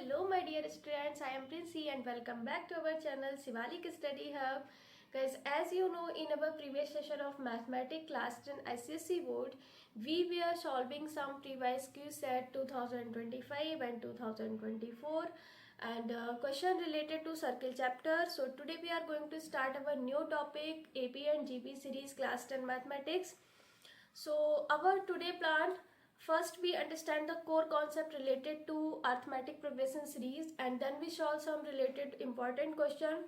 Hello my dear students, I am Princey and welcome back to our channel Shivalik Study Hub. Guys, as you know, in our previous session of Mathematics Class 10 ICSE Board, we were solving some previous Q set 2025 and 2024 and question related to circle chapter. So today we are going to start our new topic AP and GP series Class 10 Mathematics. So our today plan, first we understand the core concept related to arithmetic progression series and then we solve some related important question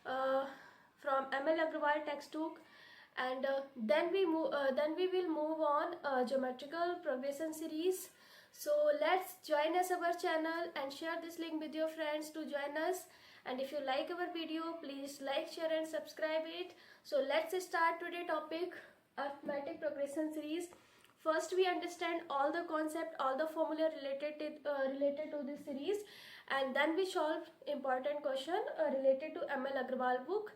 from ML Agrawal textbook and then we will move on geometrical progression series. So let's join us our channel and share this link with your friends to join us, and if you like our video please like, share and subscribe it. So let's start today topic arithmetic progression series. First we understand all the concept, all the formula related to this series, and then we solve important question related to ML Agrawal book.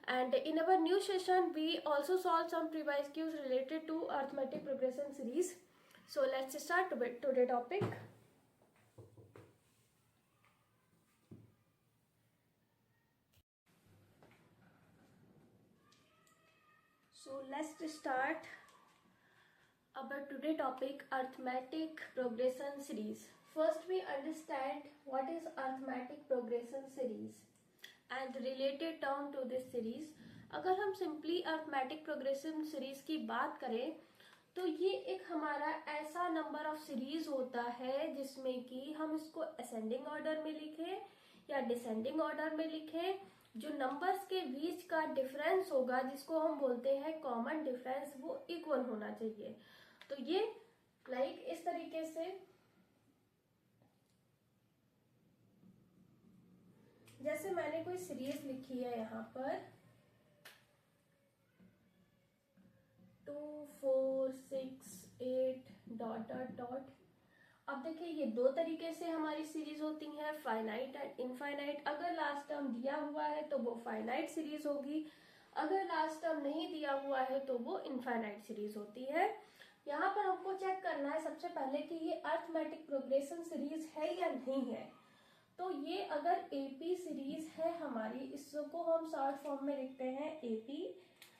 And in our new session we also solve some previous Qs related to arithmetic progression series. So let's start today topic. So let's start our today topic arithmetic progression series. First we understand what is arithmetic progression series and related term to this series. अगर हम simply arithmetic progression series की बात करें तो ये एक हमारा ऐसा नंबर ऑफ सीरीज होता है जिसमें कि हम इसको असेंडिंग ऑर्डर में लिखें या डिसेंडिंग ऑर्डर में लिखें, जो नंबर्स के बीच का डिफरेंस होगा जिसको हम बोलते हैं कॉमन डिफरेंस, वो इक्वल होना चाहिए. तो ये लाइक इस तरीके से, जैसे मैंने कोई सीरीज लिखी है यहाँ पर 2 4 6 8 डॉट डॉट डॉट. अब देखिए ये दो तरीके से हमारी सीरीज होती है, फाइनाइट एंड इनफाइनाइट. अगर लास्ट टर्म दिया हुआ है तो वो फाइनाइट सीरीज होगी, अगर लास्ट टर्म नहीं दिया हुआ है तो वो इनफाइनाइट सीरीज होती है. यहाँ पर हमको चेक करना है सबसे पहले कि ये अरिथमेटिक प्रोग्रेशन सीरीज है या नहीं है. तो ये अगर एपी सीरीज है हमारी, इसको हम शॉर्ट फॉर्म में लिखते हैं AP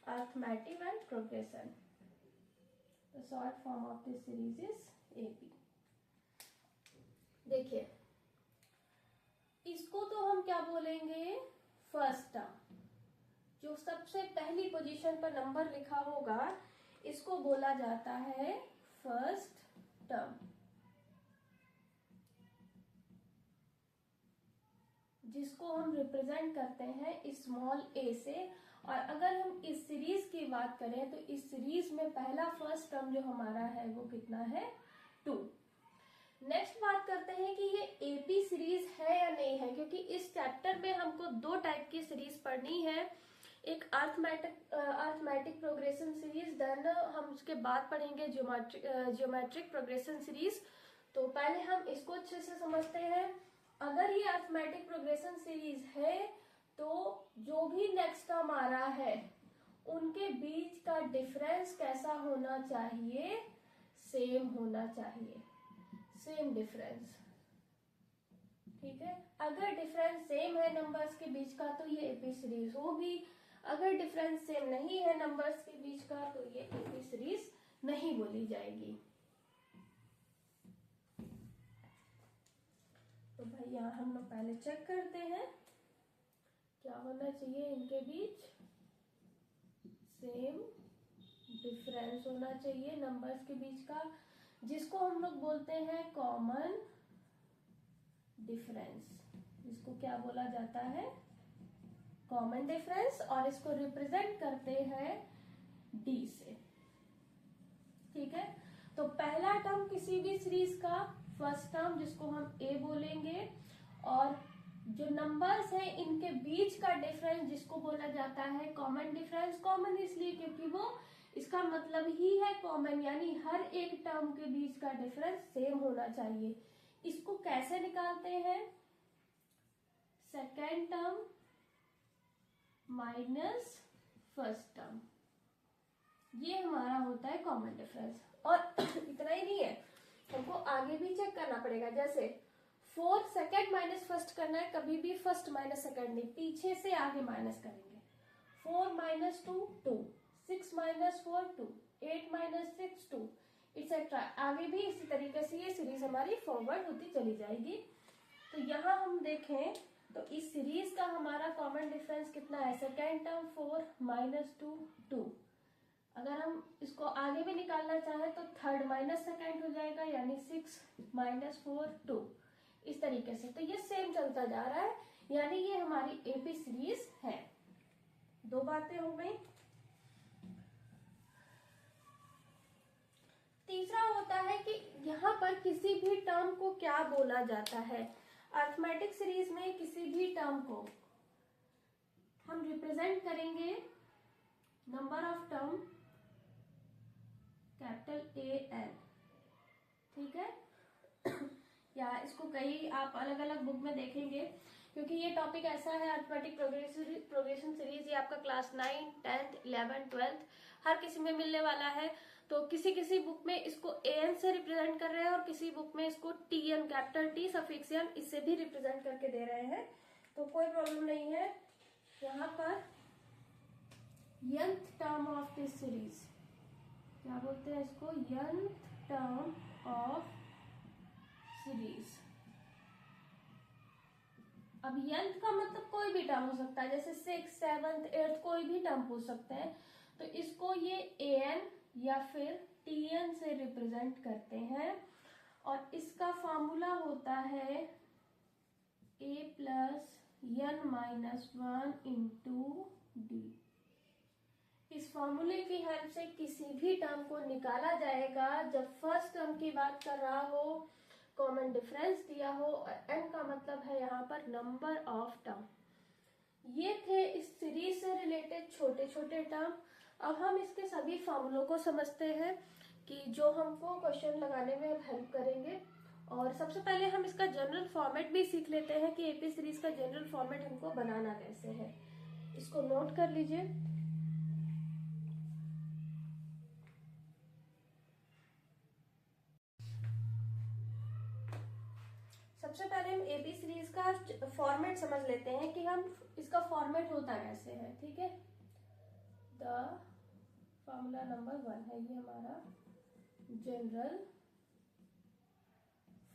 arithmetic and progression. The short form of this series is AP. देखिए इसको तो हम क्या बोलेंगे, फर्स्ट टर्म. जो सबसे पहली पोजीशन पर नंबर लिखा होगा इसको बोला जाता है फर्स्ट टर्म, जिसको हम रिप्रेजेंट करते हैं स्मॉल ए से. और अगर हम इस सीरीज की बात करें तो इस सीरीज में पहला फर्स्ट टर्म जो हमारा है वो कितना है, 2. नेक्स्ट बात करते हैं कि ये एपी सीरीज है या नहीं है, क्योंकि इस चैप्टर में हमको दो टाइप की सीरीज पढ़नी है. एक अरिथमेटिक प्रोग्रेशन सीरीज, देन हम उसके बाद पढ़ेंगे ज्योमेट्रिक प्रोग्रेशन सीरीज. तो पहले हम इसको अच्छे से समझते हैं. अगर ये अरिथमेटिक प्रोग्रेशन सीरीज है तो जो भी नेक्स्ट टर्म आ रहा है उनके बीच का डिफरेंस कैसा होना चाहिए, सेम होना चाहिए, सेम डिफरेंस. ठीक है, अगर डिफरेंस सेम है नंबर्स के बीच का तो ये एपी सीरीज होगी, अगर डिफरेंस सेम नहीं है नंबर्स के बीच का तो ये एपी सीरीज नहीं बोली जाएगी. तो भाई यहाँ हम लोग पहले चेक करते हैं क्या होना चाहिए, इनके बीच सेम डिफरेंस होना चाहिए नंबर्स के बीच का, जिसको हम लोग बोलते हैं कॉमन डिफरेंस. इसको क्या बोला जाता है, कॉमन डिफरेंस, और इसको रिप्रेजेंट करते हैं डी से. ठीक है, तो पहला टर्म किसी भी सीरीज का फर्स्ट टर्म जिसको हम ए बोलेंगे, और जो नंबर्स हैं इनके बीच का डिफरेंस जिसको बोला जाता है कॉमन डिफरेंस. कॉमन इसलिए क्योंकि वो इसका मतलब ही है कॉमन, यानी हर एक टर्म के बीच का डिफरेंस सेम होना चाहिए. इसको कैसे निकालते हैं, second term minus first term, ये हमारा होता है कॉमन डिफरेंस. और इतना ही नहीं है, हमको आगे भी चेक करना पड़ेगा. जैसे 4 सेकेंड माइनस फर्स्ट करना है, कभी भी फर्स्ट माइनस सेकेंड नहीं, पीछे से आगे माइनस करेंगे। 4 माइनस 2 2, 6 माइनस 4 2, 8 माइनस 6 2, इट्सेट्रा। आगे भी इसी तरीके से ये सीरीज हमारी फॉरवर्ड होती चली जाएगी। तो यहाँ हम देखें तो इस सीरीज का हमारा कॉमन डिफरेंस कितना है, सेकेंड टर्म 4 माइनस 2 2। अगर हम इसको आगे भी निकालना चाहें तो थर्ड माइनस सेकेंड हो जाएगा, यानी 6 माइनस 4 2, इस तरीके से। तो ये सेम चलता जा रहा है, यानी ये हमारी एपी सीरीज है। दो बातें हो गई। तीसरा होता है कि यहाँ पर किसी भी टर्म को क्या बोला जाता है। अरिथमेटिक सीरीज में किसी भी टर्म को हम रिप्रेजेंट करेंगे number of term capital A N, ठीक है। या इसको कई आप अलग अलग बुक में देखेंगे, क्योंकि ये टॉपिक ऐसा है अरिथमेटिक प्रोग्रेशन सीरीज, ये आपका क्लास 9, 10th, 11th, 12th हर किसी में मिलने वाला है। तो किसी किसी बुक में इसको AN से रिप्रेजेंट कर रहे हैं और किसी बुक में इसको TN capital T suffix N इससे भी रिप्रेजेंट करके दे रहे हैं, तो कोई प्रॉब्लम नहीं है। यहाँ पर nth term of this series, क्या बोलते हैं इसको, nth टर्म ऑफ सीरीज। अब nth का मतलब कोई भी टर्म हो सकता है, जैसे 6, 7th, 8th कोई भी टर्म पूछ सकते हैं। तो इसको ये AN या फिर TN से रिप्रेजेंट करते हैं, और इसका फॉर्मूला होता है A plus N minus 1 into D। इस फॉर्मूले की हेल्प से किसी भी टर्म को निकाला जाएगा जब फर्स्ट टर्म की बात कर रहा हो, कॉमन डिफरेंस दिया हो, और n का मतलब है यहाँ पर नंबर ऑफ टर्म। ये थे इस सीरीज से रिलेटेड छोटे छोटे टर्म। अब हम इसके सभी फॉर्मूलों को समझते हैं कि जो हमको क्वेश्चन लगाने में हेल्प करेंगे। और सबसे पहले हम इसका जनरल फॉर्मेट भी सीख लेते हैं कि एपी सीरीज का जनरल फॉर्मेट हमको बनाना कैसे है। इसको नोट कर लीजिए। सबसे पहले हम एपी सीरीज का फॉर्मेट समझ लेते हैं कि हम इसका फॉर्मेट होता कैसे है, ठीक है। द फॉर्मूला नंबर 1 है ये हमारा general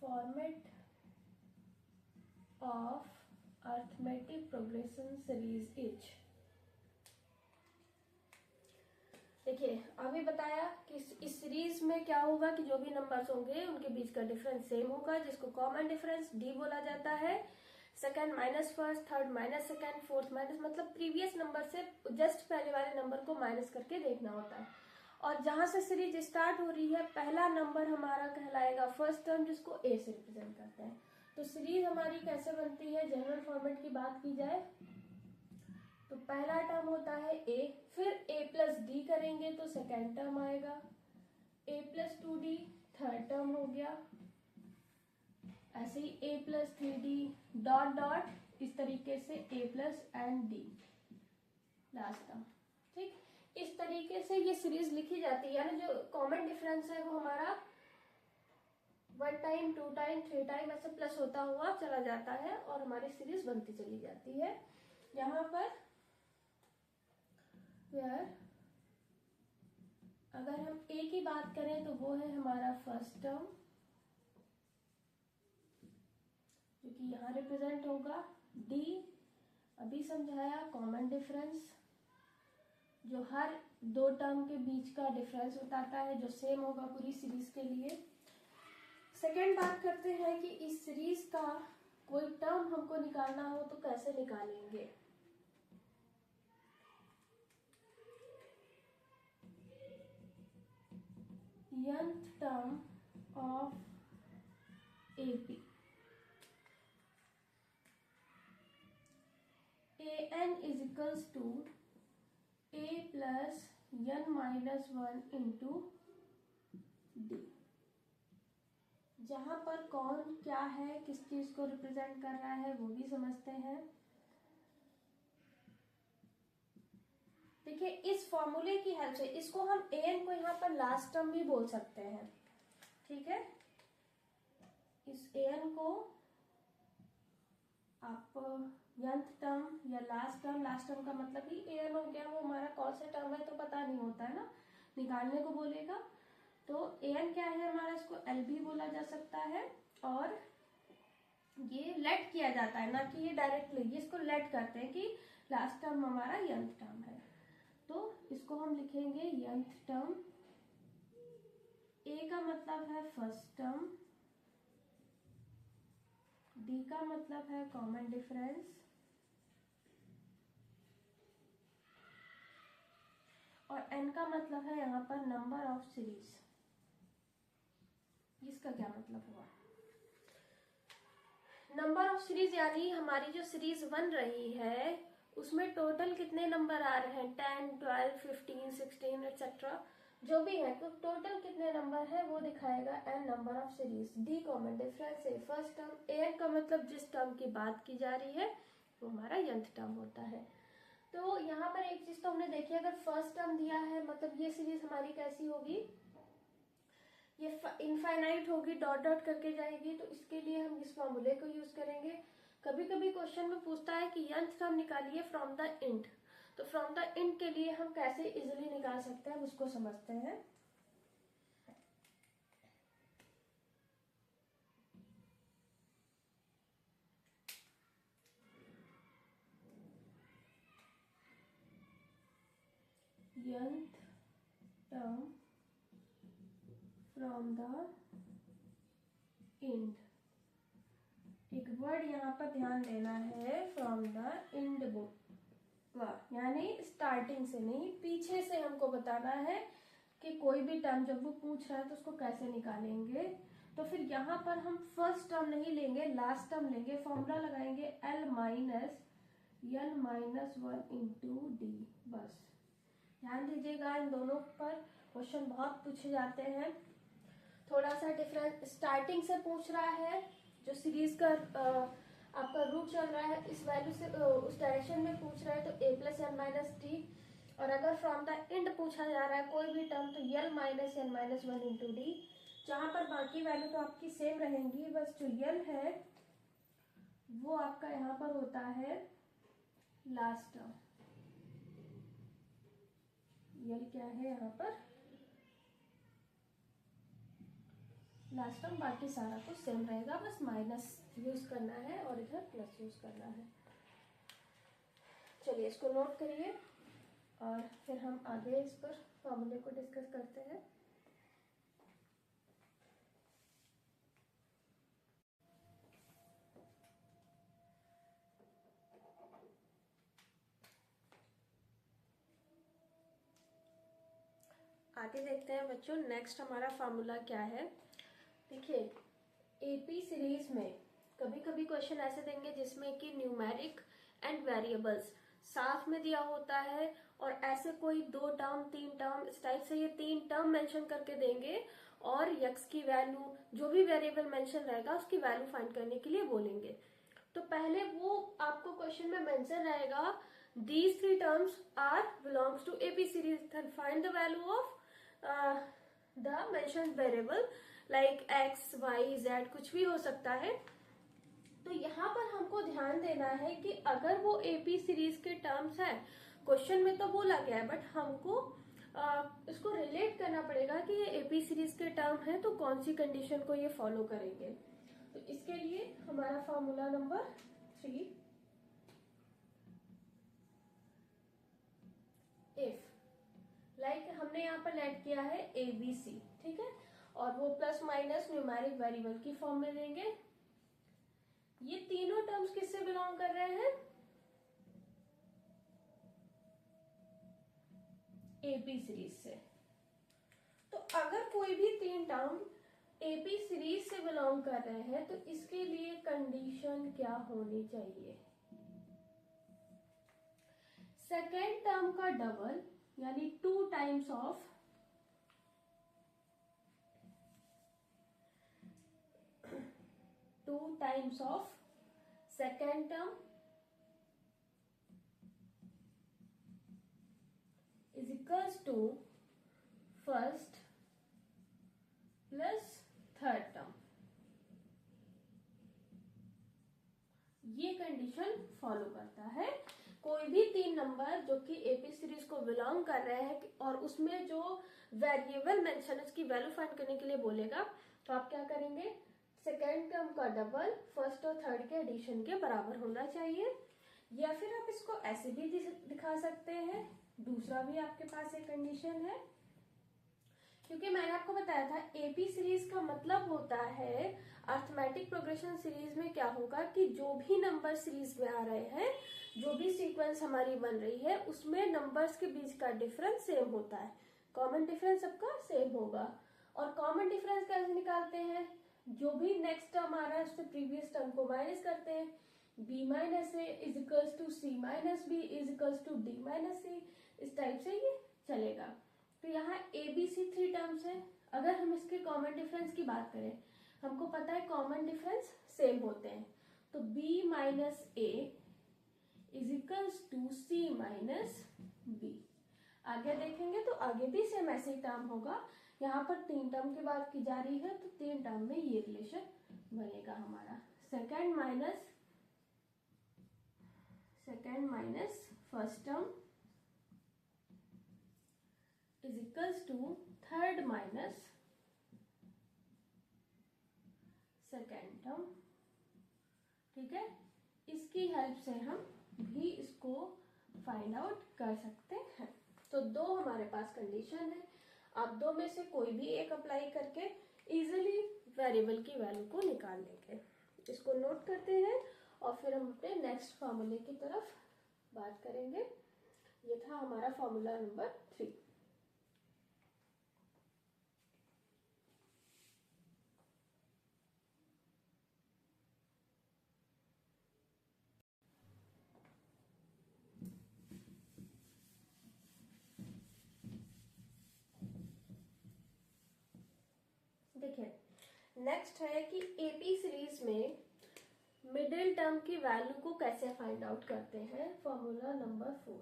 format of arithmetic progression series is. देखिए अभी बताया कि इस सीरीज में क्या होगा कि जो भी नंबर्स होंगे उनके बीच का डिफरेंस सेम होगा, जिसको कॉमन डिफरेंस D बोला जाता है। Second minus first, third minus second, fourth minus, मतलब प्रीवियस नंबर से जस्ट पहले वाले नंबर को माइनस करके देखना होता है। और जहां से सीरीज स्टार्ट हो रही है, पहला नंबर हमारा कहलाएगा फर्स्ट टर्म, जिसको A से रिप्रेजेंट करते हैं। तो सीरीज हमारी कैसे बनती है, जनरल फॉर्मेट की बात की जाए तो पहला टर्म होता है A, फिर A प्लस D करेंगे तो सेकेंड टर्म आएगा, A plus 2D third term हो गया, ऐसे ही A plus 3D dot dot, इस तरीके से A plus and D last term, ठीक। इस तरीके से ये सीरीज लिखी जाती है, यानी जो कॉमन डिफरेंस है वो हमारा 1 टाइम 2 टाइम 3 टाइम ऐसे प्लस होता हुआ चला जाता है और हमारी सीरीज बनती चली जाती है। यहाँ पर यार अगर हम A की बात करें तो वो है हमारा फर्स्ट टर्म, जो कि यहाँ रिप्रेजेंट होगा। D अभी समझाया, कॉमन डिफरेंस जो हर दो टर्म के बीच का डिफरेंस बताता है, जो सेम होगा पूरी सीरीज के लिए। सेकेंड बात करते हैं कि इस सीरीज का कोई टर्म हमको निकालना हो तो कैसे निकालेंगे। nth term of AP, AN is equals to A plus N minus 1 into D। जहां पर कौन क्या है, किस चीज को रिप्रेजेंट कर रहा है वो भी समझते हैं। देखिए इस फॉर्मूले की हेल्प से इसको हम AN को यहाँ पर लास्ट टर्म भी बोल सकते हैं, ठीक है। इस AN को आप nth टर्म या लास्ट टर्म का मतलब ही an हो गया, वो हमारा कौन सा टर्म है तो पता नहीं होता है ना, निकालने को बोलेगा। तो an क्या है हमारा, इसको l भी बोला जा सकता है, और ये लेट किया जाता है ना कि ये डायरेक्टली, इसको लेट करते हैं कि लास्ट टर्म हमारा nth टर्म है। तो इसको हम लिखेंगे nth टर्म। a का मतलब है फर्स्ट टर्म, d का मतलब है कॉमन डिफरेंस, और n का मतलब है यहाँ पर नंबर ऑफ सीरीज। इसका क्या मतलब हुआ, नंबर ऑफ सीरीज यानी हमारी जो सीरीज बन रही है उसमें टोटल कितने नंबर आ रहे हैं, 10, 12, 15, 16 एक्सेट्रा जो भी है, तो टोटल कितने नंबर है वो दिखाएगा n number of series. d common difference है फर्स्ट टर्म, an का मतलब जिस टर्म की बात की जा रही है वो हमारा nth टर्म होता है। तो यहाँ पर एक चीज तो हमने देखी, अगर फर्स्ट टर्म दिया है मतलब ये सीरीज हमारी कैसी होगी, ये इनफाइनाइट होगी, डॉट डॉट करके जाएगी। तो इसके लिए हम इस फॉर्मूले को यूज करेंगे। कभी कभी क्वेश्चन में पूछता है कि nth टर्म निकालिए फ्रॉम द इंट, तो फ्रॉम द इंट के लिए हम कैसे इजिली निकाल सकते हैं उसको समझते हैं। nth term from the int, एक वर्ड यहाँ पर ध्यान देना है, फ्रॉम द इंड बुक, यानी स्टार्टिंग से नहीं, पीछे से हमको बताना है कि कोई भी टर्म जब वो पूछ रहा है तो उसको कैसे निकालेंगे। तो फिर यहाँ पर हम फर्स्ट टर्म नहीं लेंगे, लास्ट टर्म लेंगे, फॉर्मूला लगाएंगे l minus n minus 1 into D. बस ध्यान दीजिएगा, इन दोनों पर क्वेश्चन बहुत पूछे जाते हैं। थोड़ा सा डिफरेंस, स्टार्टिंग से पूछ रहा है, जो सीरीज का आपका रूट चल रहा है इस वैल्यू से उस डायरेक्शन में पूछ रहा है तो a plus n minus t, और अगर फ्रॉम द इंड पूछा जा रहा है कोई भी टर्म तो l minus n minus 1 into d. जहाँ पर बाकी वैल्यू तो आपकी सेम रहेंगी, बस जो l है वो आपका यहाँ पर होता है लास्ट टर्म। l क्या है यहाँ पर लास्ट टर्म, बाकी सारा कुछ सेम रहेगा, बस माइनस यूज करना है और इधर प्लस यूज करना है। चलिए इसको नोट करिए और फिर हम आगे इस पर फॉर्मूले को डिस्कस करते हैं। आगे देखते हैं बच्चों, नेक्स्ट हमारा फार्मूला क्या है। देखिए एपी सीरीज में कभी कभी क्वेश्चन ऐसे देंगे जिसमें कि न्यूमेरिक एंड वेरिएबल्स साथ में दिया होता है, और ऐसे कोई 2 टर्म 3 टर्म इस टाइप से ये 3 टर्म मेंशन करके देंगे, और यक्स की वैल्यू जो भी वेरिएबल मेंशन रहेगा उसकी वैल्यू फाइंड करने के लिए बोलेंगे। तो पहले वो आपको क्वेश्चन में मेंशन रहेगा these 3 terms are belongs to AP series, then find the value of the mentioned variable like x y z, कुछ भी हो सकता है। तो यहाँ पर हमको ध्यान देना है कि अगर वो एपी सीरीज के टर्म्स है, क्वेश्चन में तो बोला गया है बट हमको इसको रिलेट करना पड़ेगा कि ये एपी सीरीज के टर्म है तो कौन सी कंडीशन को ये फॉलो करेंगे। तो इसके लिए हमारा फॉर्मूला नंबर 3, इफ लाइक हमने यहाँ पर ऐड किया है ABC, ठीक है, और वो प्लस माइनस न्यूमेरिक वेरिएबल की फॉर्म में देंगे। ये तीनों टर्म्स किससे बिलोंग कर रहे हैं, एपी सीरीज से। तो अगर कोई भी 3 टर्म एपी सीरीज से बिलोंग कर रहे हैं तो इसके लिए कंडीशन क्या होनी चाहिए, सेकेंड टर्म का डबल यानी 2 times of second term is equals to first plus third term. ये कंडीशन नंबर जो कि एपी सीरीज को बिलोंग कर रहे हैं और उसमें जो वेरिएबल मेंशन है उसकी वैल्यू फाइंड करने के लिए बोलेगा, तो आप क्या करेंगे, सेकेंड टर्म का डबल फर्स्ट और थर्ड के एडिशन के बराबर होना चाहिए। या फिर आप इसको ऐसे भी दिखा सकते हैं, दूसरा भी आपके पास एक कंडीशन है, क्योंकि मैंने आपको बताया था एपी सीरीज का मतलब होता है अर्थमेटिक प्रोग्रेशन सीरीज में क्या होगा कि जो भी नंबर सीरीज में आ रहे हैं, जो भी सीक्वेंस हमारी बन रही है उसमें नंबर्स के बीच का डिफरेंस सेम होता है, कॉमन डिफरेंस सबका सेम होगा। और कॉमन डिफरेंस कैसे निकालते हैं, जो भी नेक्स्ट टर्म आ रहा है उससे प्रीवियस टर्म को माइनस करते हैं, b minus A is equals to C minus B is equals to D minus C, इस टाइप से ये चलेगा। तो यहाँ ए बी सी 3 टर्म्स है, अगर हम इसके कॉमन डिफरेंस की बात करें, हमको पता है कॉमन डिफरेंस सेम होते हैं, तो b minus A is equals to C minus b. आगे देखेंगे तो आगे भी सेम ऐसे ही टर्म होगा, यहाँ पर 3 टर्म की बात की जा रही है तो 3 टर्म में ये रिलेशन बनेगा हमारा, second minus first term is equals to third minus second term. ठीक है, इसकी हेल्प से हम भी इसको फाइंड आउट कर सकते हैं। तो दो हमारे पास कंडीशन है, आप दो में से कोई भी एक अप्लाई करके इजीली वेरिएबल की वैल्यू को निकाल लेंगे। इसको नोट करते हैं और फिर हम अपने नेक्स्ट फॉर्मूले की तरफ बात करेंगे। ये था हमारा फॉर्मूला नंबर 3। देखिए नेक्स्ट है कि एपी सीरीज में मिडिल टर्म की वैल्यू को कैसे फाइंड आउट करते हैं। Formula number 4,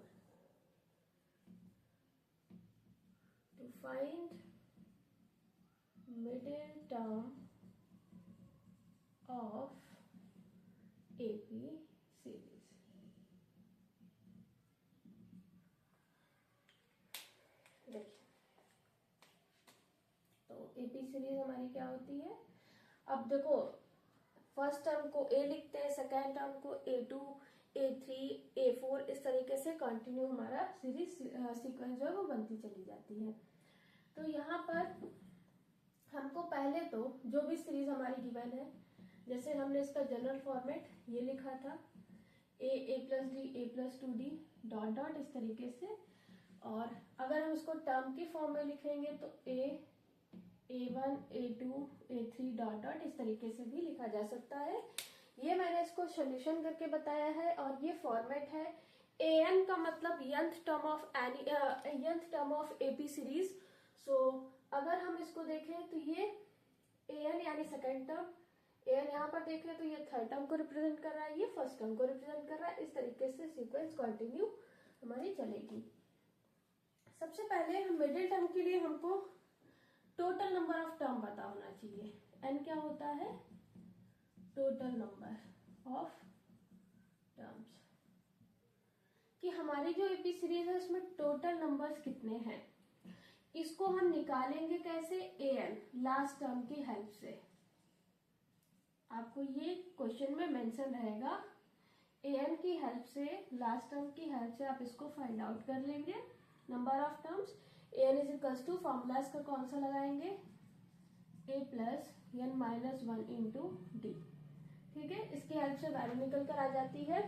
to find middle term of AP series. देखिए तो एपी सीरीज हमारी क्या होती है, अब देखो फर्स्ट टर्म को ए लिखते हैं, सेकेंड टर्म को A2 A3 A4, इस तरीके से कंटिन्यू हमारा सीरीज सीक्वेंस जो है वो बनती चली जाती है। तो यहाँ पर हमको पहले तो जो भी सीरीज हमारी गिवन है, जैसे हमने इसका जनरल फॉर्मेट ये लिखा था a plus D a plus 2d dot dot इस तरीके से, और अगर हम इसको टर्म की फॉर्म में लिखेंगे तो A1 A2 A3 dot dot इस तरीके से भी लिखा जा सकता है। ये मैंने इसको सोल्यूशन करके बताया है और ये फॉर्मेट है। an का मतलब nth term of AP series. So अगर हम इसको देखें तो ये an यानी सेकेंड टर्म, an यहाँ पर देखें तो ये थर्ड टर्म को रिप्रेजेंट कर रहा है, ये फर्स्ट टर्म को रिप्रेजेंट कर रहा है। इस तरीके से सीक्वेंस कंटिन्यू हमारी चलेगी। सबसे पहले हम मिडिल टर्म के लिए हमको टोटल नंबर ऑफ टर्म पता होना चाहिए। n क्या होता है, टोटल नंबर ऑफ टर्म्स, कि हमारी जो एपी सीरीज है उसमें टोटल नंबर्स कितने हैं, इसको हम निकालेंगे कैसे, an लास्ट टर्म की हेल्प से। आपको ये क्वेश्चन में मेंशन रहेगा, an की हेल्प से, लास्ट टर्म की हेल्प से आप इसको फाइंड आउट कर लेंगे number of terms. an is equals to formula इसका कौन सा लगाएंगे, a plus n minus 1 into d. ठीक है, इसकी हेल्प से वैल्यू निकल कर आ जाती है।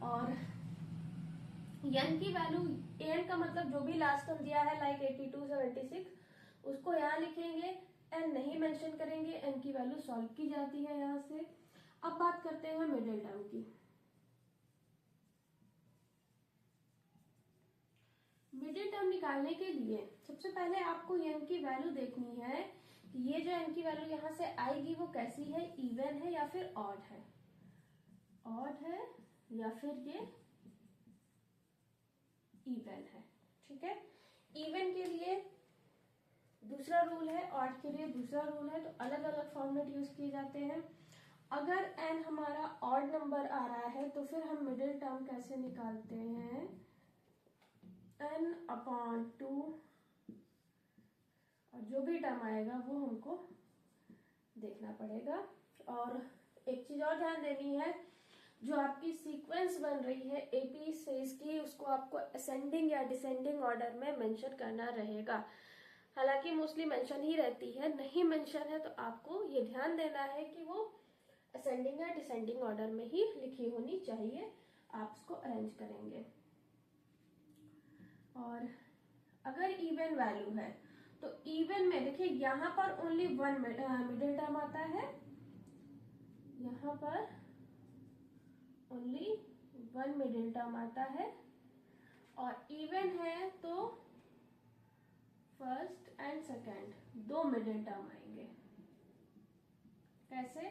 और n की वैल्यू, an का मतलब जो भी लास्ट टर्म दिया है लाइक 82 76 उसको यहाँ लिखेंगे, n नहीं मेंशन करेंगे, n की वैल्यू सॉल्व की जाती है यहाँ से। अब बात करते हैं मिडिल टर्म की। मिडिल टर्म निकालने के लिए सबसे पहले आपको n की वैल्यू देखनी है कि ये जो n की वैल्यू यहाँ से आएगी वो कैसी है, इवन है या फिर ऑड है, ऑड है या फिर ये इवन है। ठीक है, इवन के लिए दूसरा रूल है, ऑड के लिए दूसरा रूल है, तो अलग अलग फॉर्मेट यूज किए जाते हैं। अगर n हमारा ऑड नंबर आ रहा है तो फिर हम मिडिल टर्म कैसे निकालते हैं, n/2, और जो भी टर्म आएगा वो हमको देखना पड़ेगा। और एक चीज और ध्यान देनी है, जो आपकी सीक्वेंस बन रही है एपी सीरीज की, उसको आपको असेंडिंग या डिसेंडिंग ऑर्डर में मेंशन करना रहेगा। हालांकि मोस्टली मेंशन ही रहती है, नहीं मेंशन है तो आपको ये ध्यान देना है कि वो असेंडिंग या डिसेंडिंग ऑर्डर में ही लिखी होनी चाहिए। आप उसको अरेंज करेंगे। और अगर इवन वैल्यू है तो इवन में देखिए यहाँ पर ओनली वन मिडिल टर्म आता है, यहाँ पर ओनली वन मिडिल टर्म आता है। और इवन है तो फर्स्ट एंड सेकेंड दो मिडिल टर्म आएंगे। कैसे?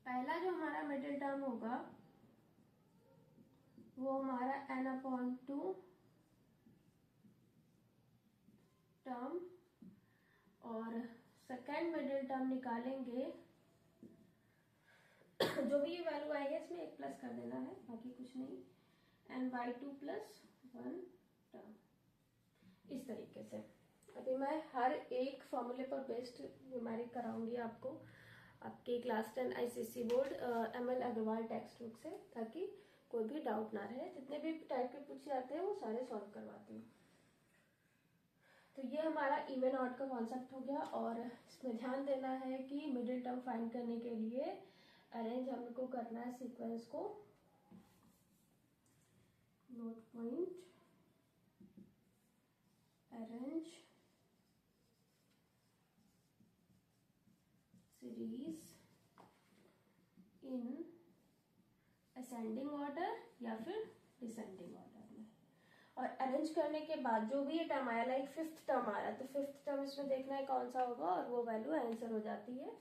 पहला जो हमारा मिडिल टर्म होगा वो हमारा n/2 टर्म, और सेकेंड मिडिल टर्म निकालेंगे जो भी ये वैल्यू आएगी इसमें एक प्लस कर देना है, बाकी कुछ नहीं, n/2 + 1 टर्म। इस तरीके से अभी मैं हर एक फॉर्मूले पर बेस्ड न्यूमेरिक कराऊंगी आपको आपके class 10 ICSE board ML Agarwal text book से, ताकि कोई भी डाउट ना रहे। जितने भी टाइप के पूछे जाते हैं वो सारे सॉल्व करवाती हूँ। तो ये हमारा इवन ऑड का कॉन्सेप्ट हो गया। और इसमें ध्यान देना है कि मिडिल टर्म फाइंड करने के लिए अरेंज हमको करना है सीक्वेंस को, note point arrange series in ascending order या फिर डिसेंडिंग ऑर्डर में। और अरेंज करने के बाद जो भी ये टर्म आया, लाइक फिफ्थ टर्म आ रहा है तो फिफ्थ टर्म इसमें देखना है कौन सा होगा और वो वैल्यू आंसर हो जाती है।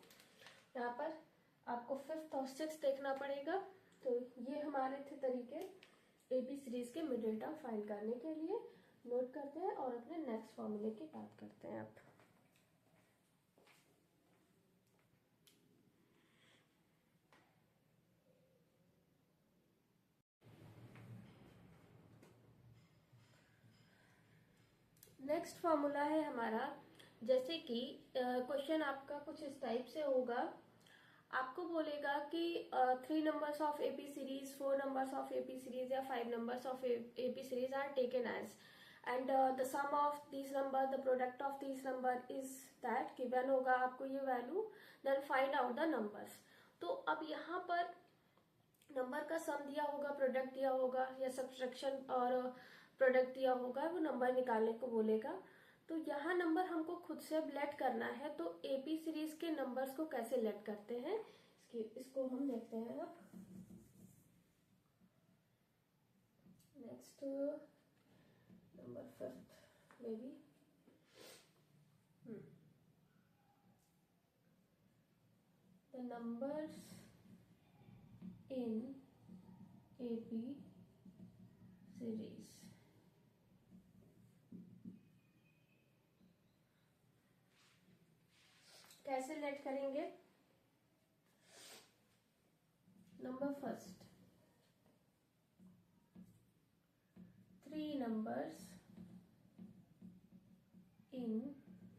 यहाँ पर आपको फिफ्थ और सिक्स्थ देखना पड़ेगा। तो ये हमारे थे तरीके एपी सीरीज के मिडिल टर्म फाइंड करने के लिए। नोट करते हैं और अपने नेक्स्ट फॉर्मूले की बात करते हैं अब। नेक्स्ट फॉर्मूला है हमारा, जैसे कि क्वेश्चन आपका कुछ इस टाइप से होगा, आपको बोलेगा कि 3 numbers of AP series, 4 numbers of AP series या 5 numbers of AP series are taken as, and the sum of this number, the product of this number is that, given होगा आपको ये वैल्यू, then find out the numbers. तो अब यहाँ पर number का सम दिया होगा, प्रोडक्ट दिया होगा या सब्सट्रैक्शन और प्रोडक्ट दिया होगा, वो नंबर निकालने को बोलेगा। तो यहाँ नंबर हमको खुद से अब लेट करना है। तो एपी सीरीज के नंबर्स को कैसे लेट करते हैं इसको हम देखते हैं अब। Next number fifth may be, the numbers in AP series. कैसे लेट करेंगे? Number first, 3 numbers in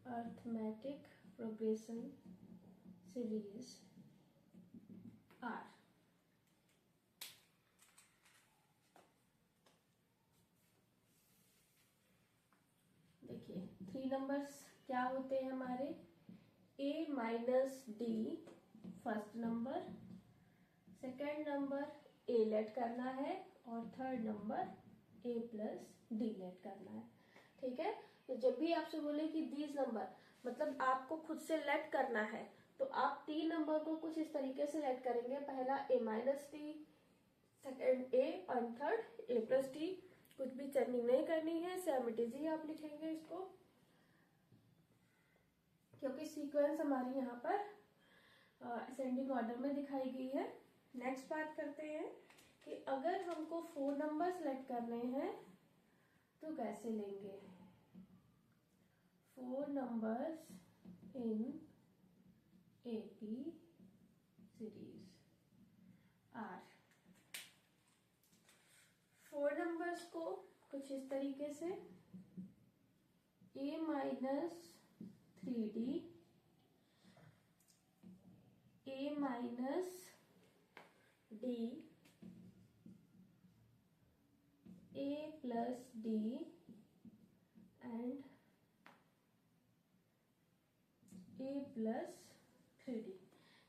arithmetic progression series are, देखिए 3 नंबर्स क्या होते हैं हमारे, a minus d first number, second number a let करना है और third number a plus d let करना है। ठीक है, तो जब भी आपसे बोले कि दीज नंबर, मतलब आपको खुद से लेट करना है, तो आप 3 नंबर को कुछ इस तरीके से लेट करेंगे, पहला a minus D, second a और थर्ड a प्लस डी। कुछ भी चेंजिंग नहीं करनी है, सेम इट इज ही आप लिखेंगे इसको, क्योंकि सीक्वेंस हमारी यहाँ पर असेंडिंग ऑर्डर में दिखाई गई है। नेक्स्ट बात करते हैं कि अगर हमको 4 नंबर सेलेक्ट करने हैं तो कैसे लेंगे। 4 numbers in AP series are, 4 numbers को कुछ इस तरीके से a minus 3d, a minus d, a plus d and a plus 3d।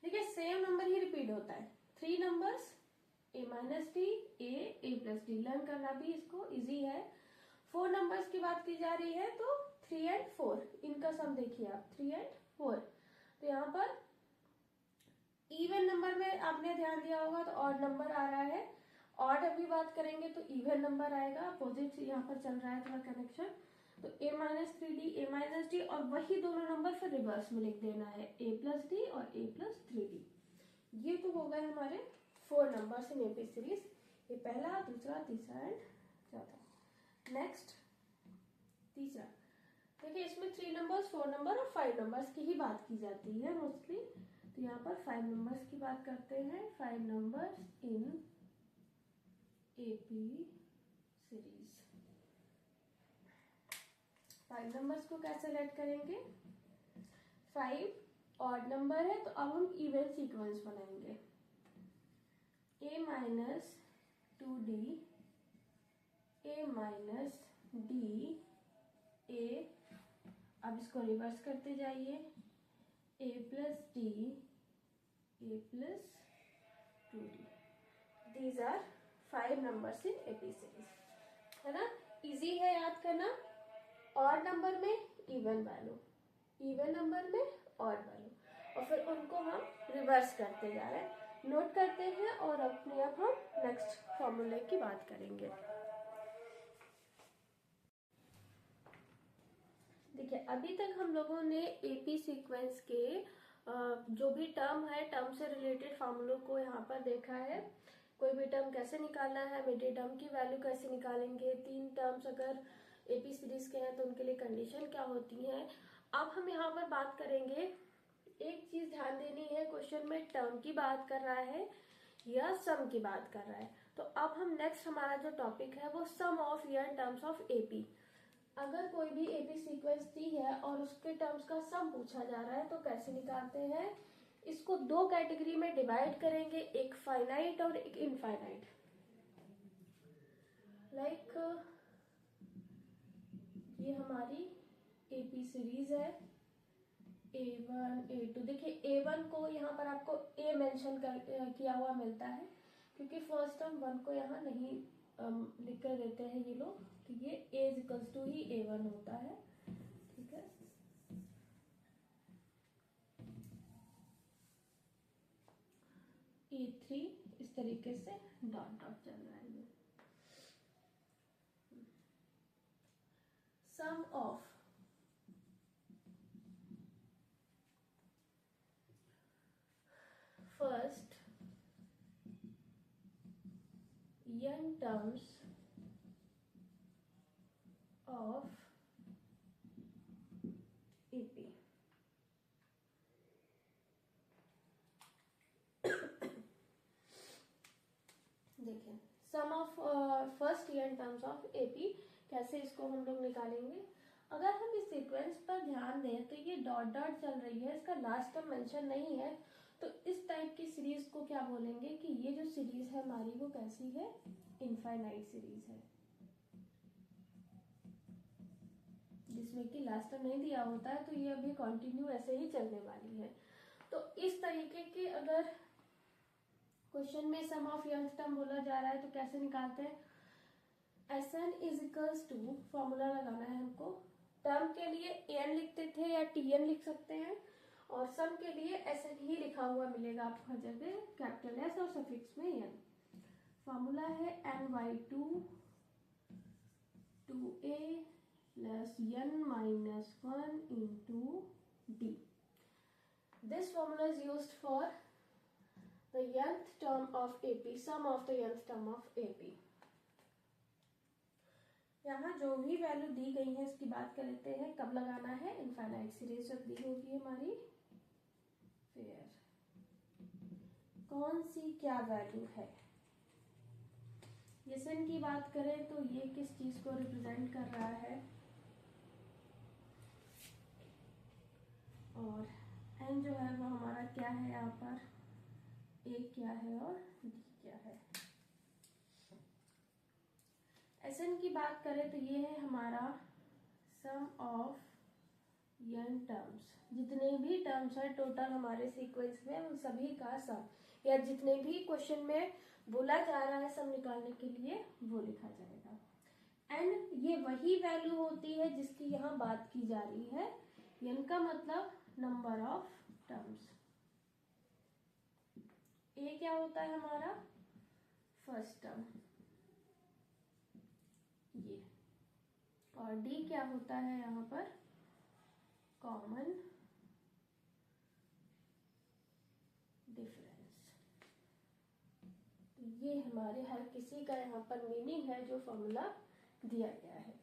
देखिए सेम नंबर ही रिपीट होता है, 3 numbers a minus D, a plus D, learn करना भी इसको इजी है। 4 नंबर्स की बात की जा रही है तो 3 and 4, इनका सम देखिए आप, 3 and 4। तो यहाँ पर इवन नंबर में आपने ध्यान दिया होगा तो ऑड नंबर आ रहा है, ऑड अभी बात करेंगे तो इवन नंबर आएगा, अपोजिट यहाँ पर चल रहा है थोड़ा कनेक्शन। तो a minus 3d, a minus D, और वही दोनों नंबर फिर रिवर्स में लिख देना है, a प्लस डी और a प्लस 3d। ये तो हो गए हमारे 4 नंबर्स इन एपी सीरीज, ये पहला, दूसरा, तीसरा एंड चौथा। नेक्स्ट तीसरा, देखिए इसमें 3 नंबर्स, 4 नंबर और 5 नंबर्स की ही बात की जाती है मोस्टली। तो यहाँ पर 5 नंबर्स की बात करते हैं, 5 numbers in AP series. 5 numbers को कैसे सेलेक्ट करेंगे, 5 ऑड नंबर है तो अब हम इवन सीक्वेंस बनाएंगे, a minus 2d, a minus d, a, अब इसको रिवर्स करते जाइए, a plus d, a plus 2d। These are 5 numbers in AP series, है ना, इजी है याद करना। ऑड नंबर में इवन वैल्यू, इवन नंबर में ऑड वैल्यू, और फिर उनको हम रिवर्स करते जा रहे हैं, नोट करते हैं और अपने आप हम नेक्स्ट फॉर्मूले की बात करेंगे। देखिए अभी तक हम लोगों ने एपी सीक्वेंस के जो भी टर्म है, टर्म से रिलेटेड फॉर्मूलों को यहाँ पर देखा है। कोई भी टर्म कैसे निकालना है, मिड टर्म की वैल्यू कैसे निकालेंगे, 3 टर्म्स अगर एपी सीरीज के हैं तो उनके लिए कंडीशन क्या होती है। अब हम यहाँ पर बात करेंगे, एक चीज ध्यान देनी है, क्वेश्चन में टर्म की बात कर रहा है या सम की बात कर रहा है। तो अब हम नेक्स्ट हमारा जो टॉपिक है वो सम ऑफ या टर्म्स ऑफ एपी। अगर कोई भी एपी सीक्वेंस दी है और उसके टर्म्स का सम पूछा जा रहा है तो कैसे निकालते हैं, इसको 2 कैटेगरी में डिवाइड करेंगे, एक फाइनाइट और एक इनफाइनाइट। लाइक ये हमारी एपी सीरीज है, A1, A2। देखिए A1 को यहाँ पर आपको A मेंशन किया हुआ मिलता है क्योंकि फर्स्ट टर्म 1 को यहाँ नहीं लिख कर देते हैं ये लोग, तो ये A इज इक्वल्स टू ही A1 होता है, ठीक है। A3 इस तरीके से डॉट डॉट चल रहा है। ये sum of first n terms of AP। देखिए sum of first n terms of AP, कैसे इसको हम लोग निकालेंगे। अगर हम इस सीक्वेंस पर ध्यान दें तो ये डॉट डॉट चल रही है, इसका लास्ट टर्म मेंशन नहीं है, तो इस टाइप की सीरीज को क्या बोलेंगे कि ये जो सीरीज है हमारी वो कैसी है, इनफाइनाइट सीरीज है, जिसमें कि लास्ट टर्म नहीं दिया होता है, तो ये अभी कंटिन्यू ऐसे ही चलने वाली है। तो इस तरीके की अगर क्वेश्चन में सम ऑफ nth टर्म बोला जा रहा है तो कैसे निकालते हैं, Sn is equals to, formula लगाना है हमको, टर्म के लिए n लिखते थे या Tn लिख सकते हैं, और सम के लिए Sn ही लिखा हुआ मिलेगा आपको हर जगह, कैपिटल S और सफिक्स में n। फॉर्मूला है ny2 2a plus n minus 1 into d। This formula is used for the nth term of AP, sum of the nth term of AP। यहाँ जो भी वैल्यू दी गई है इसकी बात कर लेते हैं, कब लगाना है, इनफाइनाइट सीरीज जब दी होगी हमारी, फिर कौन सी क्या वैल्यू है। Sn की बात करें तो ये किस चीज को रिप्रेजेंट कर रहा है, और n जो है वो हमारा क्या है, यहाँ पर a क्या है और d क्या है। Sn की बात करें तो ये है हमारा सम ऑफ n टर्म्स, जितने भी टर्म्स है टोटल हमारे सीक्वेंस में उन सभी का सम, या जितने भी क्वेश्चन में बोला जा रहा है सम निकालने के लिए वो लिखा जाएगा। एंड ये वही वैल्यू होती है जिसकी यहाँ बात की जा रही है। n का मतलब नंबर ऑफ टर्म्स, a क्या होता है हमारा फर्स्ट टर्म ये, और d क्या होता है यहाँ पर कॉमन डिफरेंस। तो ये हमारे हर किसी का यहाँ पर मीनिंग है जो फॉर्मूला दिया गया है।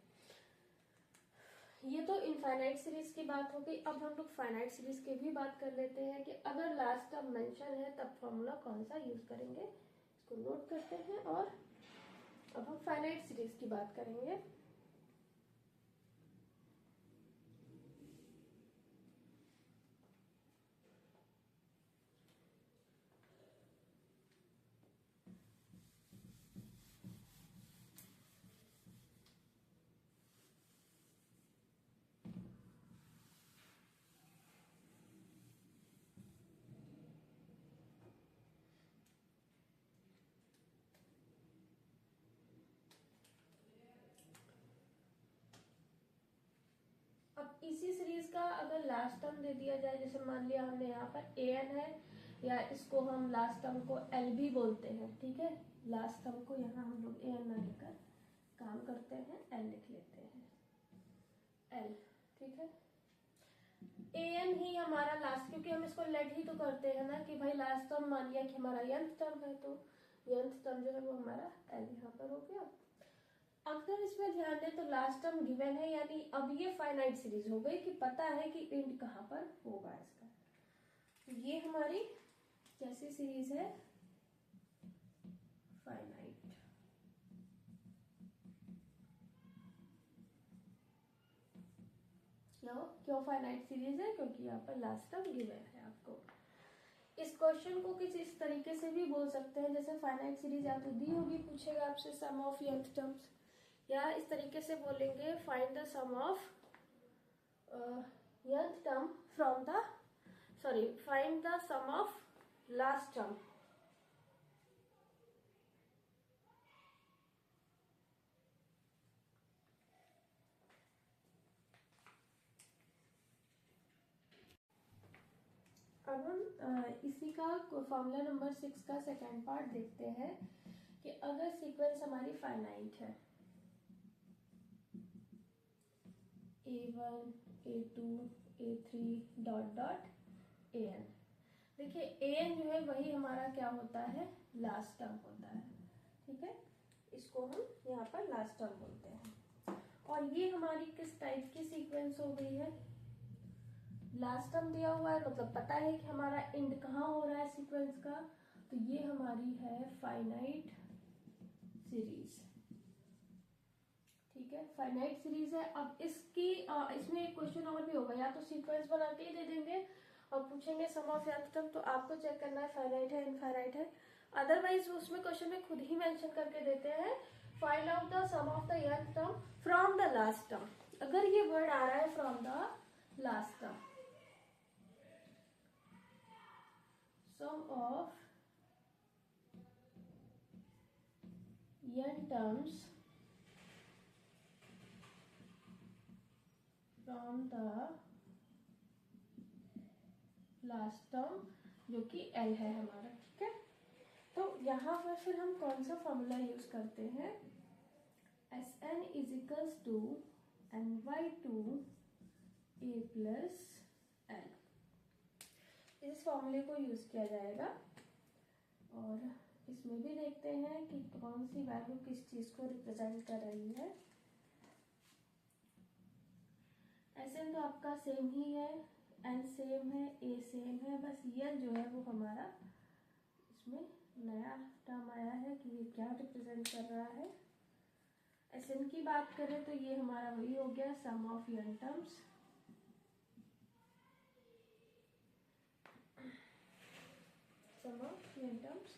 ये तो इनफाइनाइट सीरीज की बात हो गई। अब हम लोग फाइनाइट सीरीज की भी बात कर लेते हैं कि अगर लास्ट टर्म मेंशन है तब फॉर्मूला कौन सा यूज करेंगे, इसको नोट करते हैं। और अब हम फाइनाइट सीरीज की बात करेंगे। अब इसी सीरीज का अगर लास्ट टर्म दे दिया जाए, जैसे मान लिया हमने यहाँ पर an है, या इसको हम लास्ट टर्म को l भी बोलते हैं, ठीक है। लास्ट टर्म को यहाँ हम लोग an ना लेकर काम करते हैं, l लिख लेते हैं l, ठीक है। an ही हमारा लास्ट, क्योंकि हम इसको लेट ही तो करते हैं ना कि भाई लास्ट टर्म मान लिया कि हमारा nth टर्म है, तो nth टर्म जो है वो हमारा l यहाँ पर हो गया। अगर इसमें ध्यान दें तो लास्ट टर्म गिवन है, यानी अब ये फाइनाइट सीरीज हो गई कि पता है कि एंड कहाँ पर होगा इसका। तो ये हमारी कैसी सीरीज है, फाइनाइट। क्यों फाइनाइट सीरीज है, क्योंकि यहाँ पर लास्ट टर्म गिवन है आपको। इस क्वेश्चन को किसी इस तरीके से भी बोल सकते हैं, जैसे फाइनाइट सीरीज या तो दी होगी, पूछेगा आपसे सम ऑफ nth टर्म्स, या इस तरीके से बोलेंगे find the sum of nth term from the, sorry, find the sum of last term. अब हम इसी का फॉर्मूला नंबर 6 का सेकेंड पार्ट देखते हैं कि अगर सीक्वेंस हमारी फाइनाइट है, a1 a2 a3 dot dot an। देखिए an जो है वही हमारा क्या होता है, लास्ट टर्म होता है, ठीक है। इसको हम यहाँ पर लास्ट टर्म बोलते हैं। और ये हमारी किस टाइप की सीक्वेंस हो गई है, लास्ट टर्म दिया हुआ है, मतलब पता है कि हमारा एंड कहाँ हो रहा है सीक्वेंस का, तो ये हमारी है फाइनाइट सीरीज, ठीक है। फाइनाइट सीरीज है। अब इसकी इसमें एक क्वेश्चन और भी होगा, या तो सीक्वेंस बना के ही दे देंगे और पूछेंगे सम ऑफ nth टर्म, तो आपको चेक करना है फाइनाइट है इनफाइनाइट है। अदरवाइज उसमें क्वेश्चन में खुद ही मेंशन करके देते हैं find out the sum of the nth term from the last term. अगर ये वर्ड आ रहा है from the last term, sum of n terms from the last term, जो कि l है हमारा, ठीक है। तो यहाँ पर फिर हम कौन सा फॉर्मूला यूज करते हैं, Sn is equals to ny2 a plus l, इस फॉर्मूले को यूज किया जाएगा। और इसमें भी देखते हैं कि कौन सी वैल्यू किस चीज को रिप्रेजेंट कर रही है। SN तो आपका सेम ही है, N सेम है, A सेम है, बस L जो है वो हमारा इसमें नया टर्म आया है कि ये क्या रिप्रेजेंट कर रहा है। SN की बात करें तो ये हमारा वही हो गया, sum of n terms. Sum of n terms,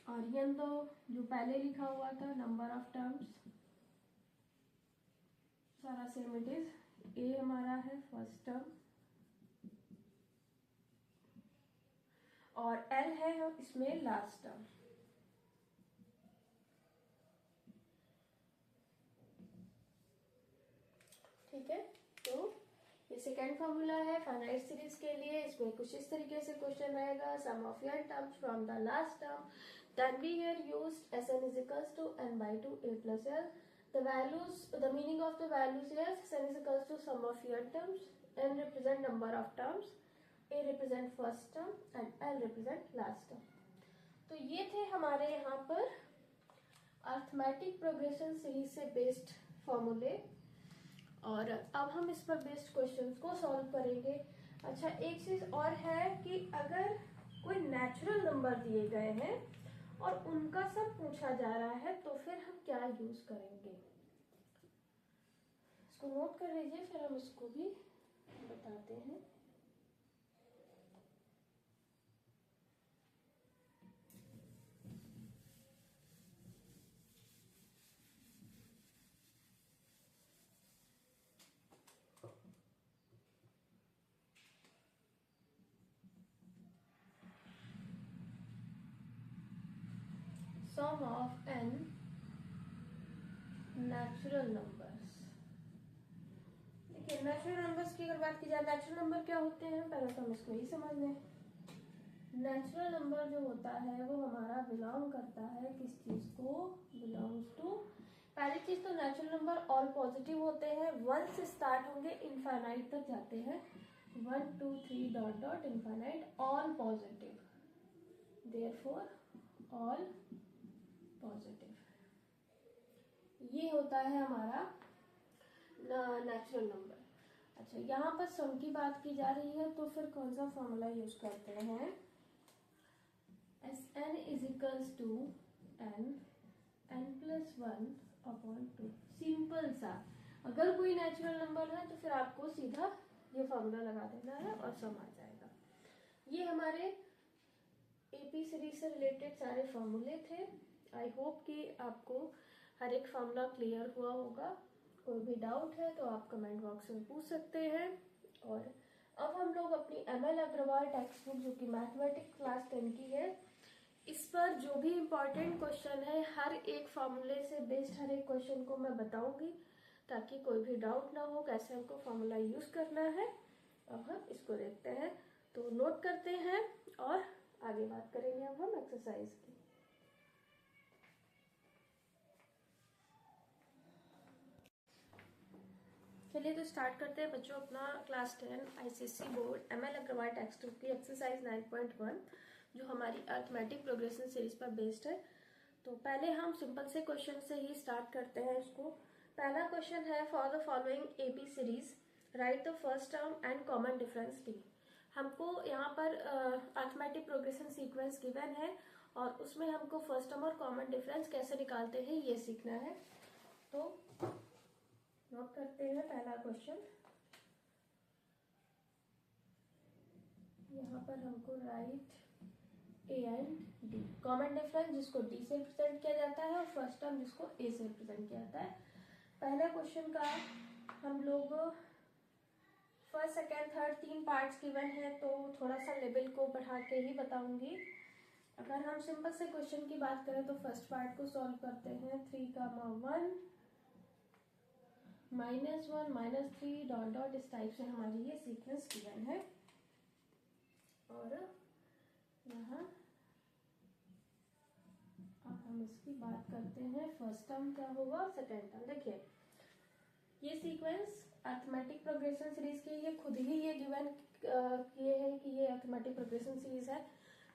और n तो जो पहले लिखा हुआ था नंबर ऑफ टर्म्स, सारा सेम इट इज। A हमारा है फर्स्ट टर्म और L है इसमें लास्ट टर्म। ठीक है, तो ये सेकेंड फॉर्मूला है फाइनाइट सीरीज के लिए। इसमें कुछ इस तरीके से क्वेश्चन रहेगा, sum of n terms from the last term, then we here used Sn is equals to n by 2 a plus l. The values, the meaning of the values here, Sn is equals to sum of n terms, n represent number of terms, a represent first term and l represent last term. तो ये थे हमारे यहाँ पर arithmetic progression series से based फॉर्मूले, और अब हम इस पर बेस्ड क्वेश्चंस को सॉल्व करेंगे। अच्छा, एक चीज और है कि अगर कोई नेचुरल नंबर दिए गए हैं और उनका सब पूछा जा रहा है तो फिर हम क्या यूज करेंगे, इसको नोट कर लीजिए, फिर हम इसको भी बताते हैं। सम ऑफ n नेचुरल नंबर्स। देखिए, नेचुरल नंबर्स की अगर बात की जाए, नेचुरल नंबर क्या होते हैं पहले तो हम इसको ही समझ लें। नेचुरल नंबर जो होता है वो हमारा बिलोंग करता है किस चीज को, बिलोंग्स टू, पहली चीज तो नेचुरल नंबर ऑल पॉजिटिव होते हैं, 1 से स्टार्ट होंगे इनफाइनाइट तक जाते हैं, 1 2 3 dot dot infinite, all positive, therefore all positive, ये होता है हमारा नेचुरल नंबर। अच्छा, यहाँ पर सम की बात की जा रही है तो फिर कौन सा फॉर्मूला यूज करते हैं, Sn is equals to n plus 1 upon 2। Simple सा, अगर कोई नेचुरल नंबर है तो फिर आपको सीधा ये फॉर्मूला लगा देना है और सम आ जाएगा। ये हमारे एपी सीरीज से रिलेटेड सारे फॉर्मूले थे। आई होप कि आपको हर एक फॉर्मूला क्लियर हुआ होगा। कोई भी डाउट है तो आप कमेंट बॉक्स में पूछ सकते हैं। और अब हम लोग अपनी ML अग्रवाल टेक्स्ट बुक जो कि मैथमेटिक्स क्लास 10 की है, इस पर जो भी इम्पोर्टेंट क्वेश्चन है हर एक फॉर्मूले से बेस्ड हर एक क्वेश्चन को मैं बताऊंगी ताकि कोई भी डाउट ना हो कैसे हमको फॉर्मूला यूज करना है। अब हम इसको देखते हैं, तो नोट करते हैं और आगे बात करेंगे अब हम एक्सरसाइज की। चलिए तो स्टार्ट करते हैं बच्चों अपना class 10 ICSE board ML Agarwal text book की एक्सरसाइज 9.1 जो हमारी अर्थमेटिक प्रोग्रेशन सीरीज पर बेस्ड है। तो पहले हम सिंपल से क्वेश्चन से ही स्टार्ट करते हैं इसको। पहला क्वेश्चन है, for the following AP series right the first term and common difference D. हमको यहाँ पर अर्थमेटिक प्रोग्रेशन सीक्वेंस गिवन है और उसमें हमको फर्स्ट टर्म और कॉमन डिफरेंस कैसे निकालते हैं ये सीखना है। तो नोट करते हैं पहला क्वेश्चन। यहाँ पर हमको right A and D, common difference जिसको D से रिप्रेजेंट किया जाता है और फर्स्ट टर्म जिसको A से रिप्रेजेंट किया जाता है। पहला क्वेश्चन का हम लोग first second third 3 parts given है तो थोड़ा सा लेवल को बढ़ा के ही बताऊंगी। अगर हम सिंपल से क्वेश्चन की बात करें तो फर्स्ट पार्ट को सॉल्व करते हैं, 3, 1 -1 -3 डॉट डॉट, इस टाइप से हमारी ये सीक्वेंस गिवन है। और यहाँ अब हम इसकी बात करते हैं, फर्स्ट टर्म क्या होगा, सेकेंड टर्म। देखिए ये सीक्वेंस अर्थमेटिक प्रोग्रेशन सीरीज के लिए खुद ही ये गिवन किए हैं कि ये अर्थमेटिक प्रोग्रेशन सीरीज है।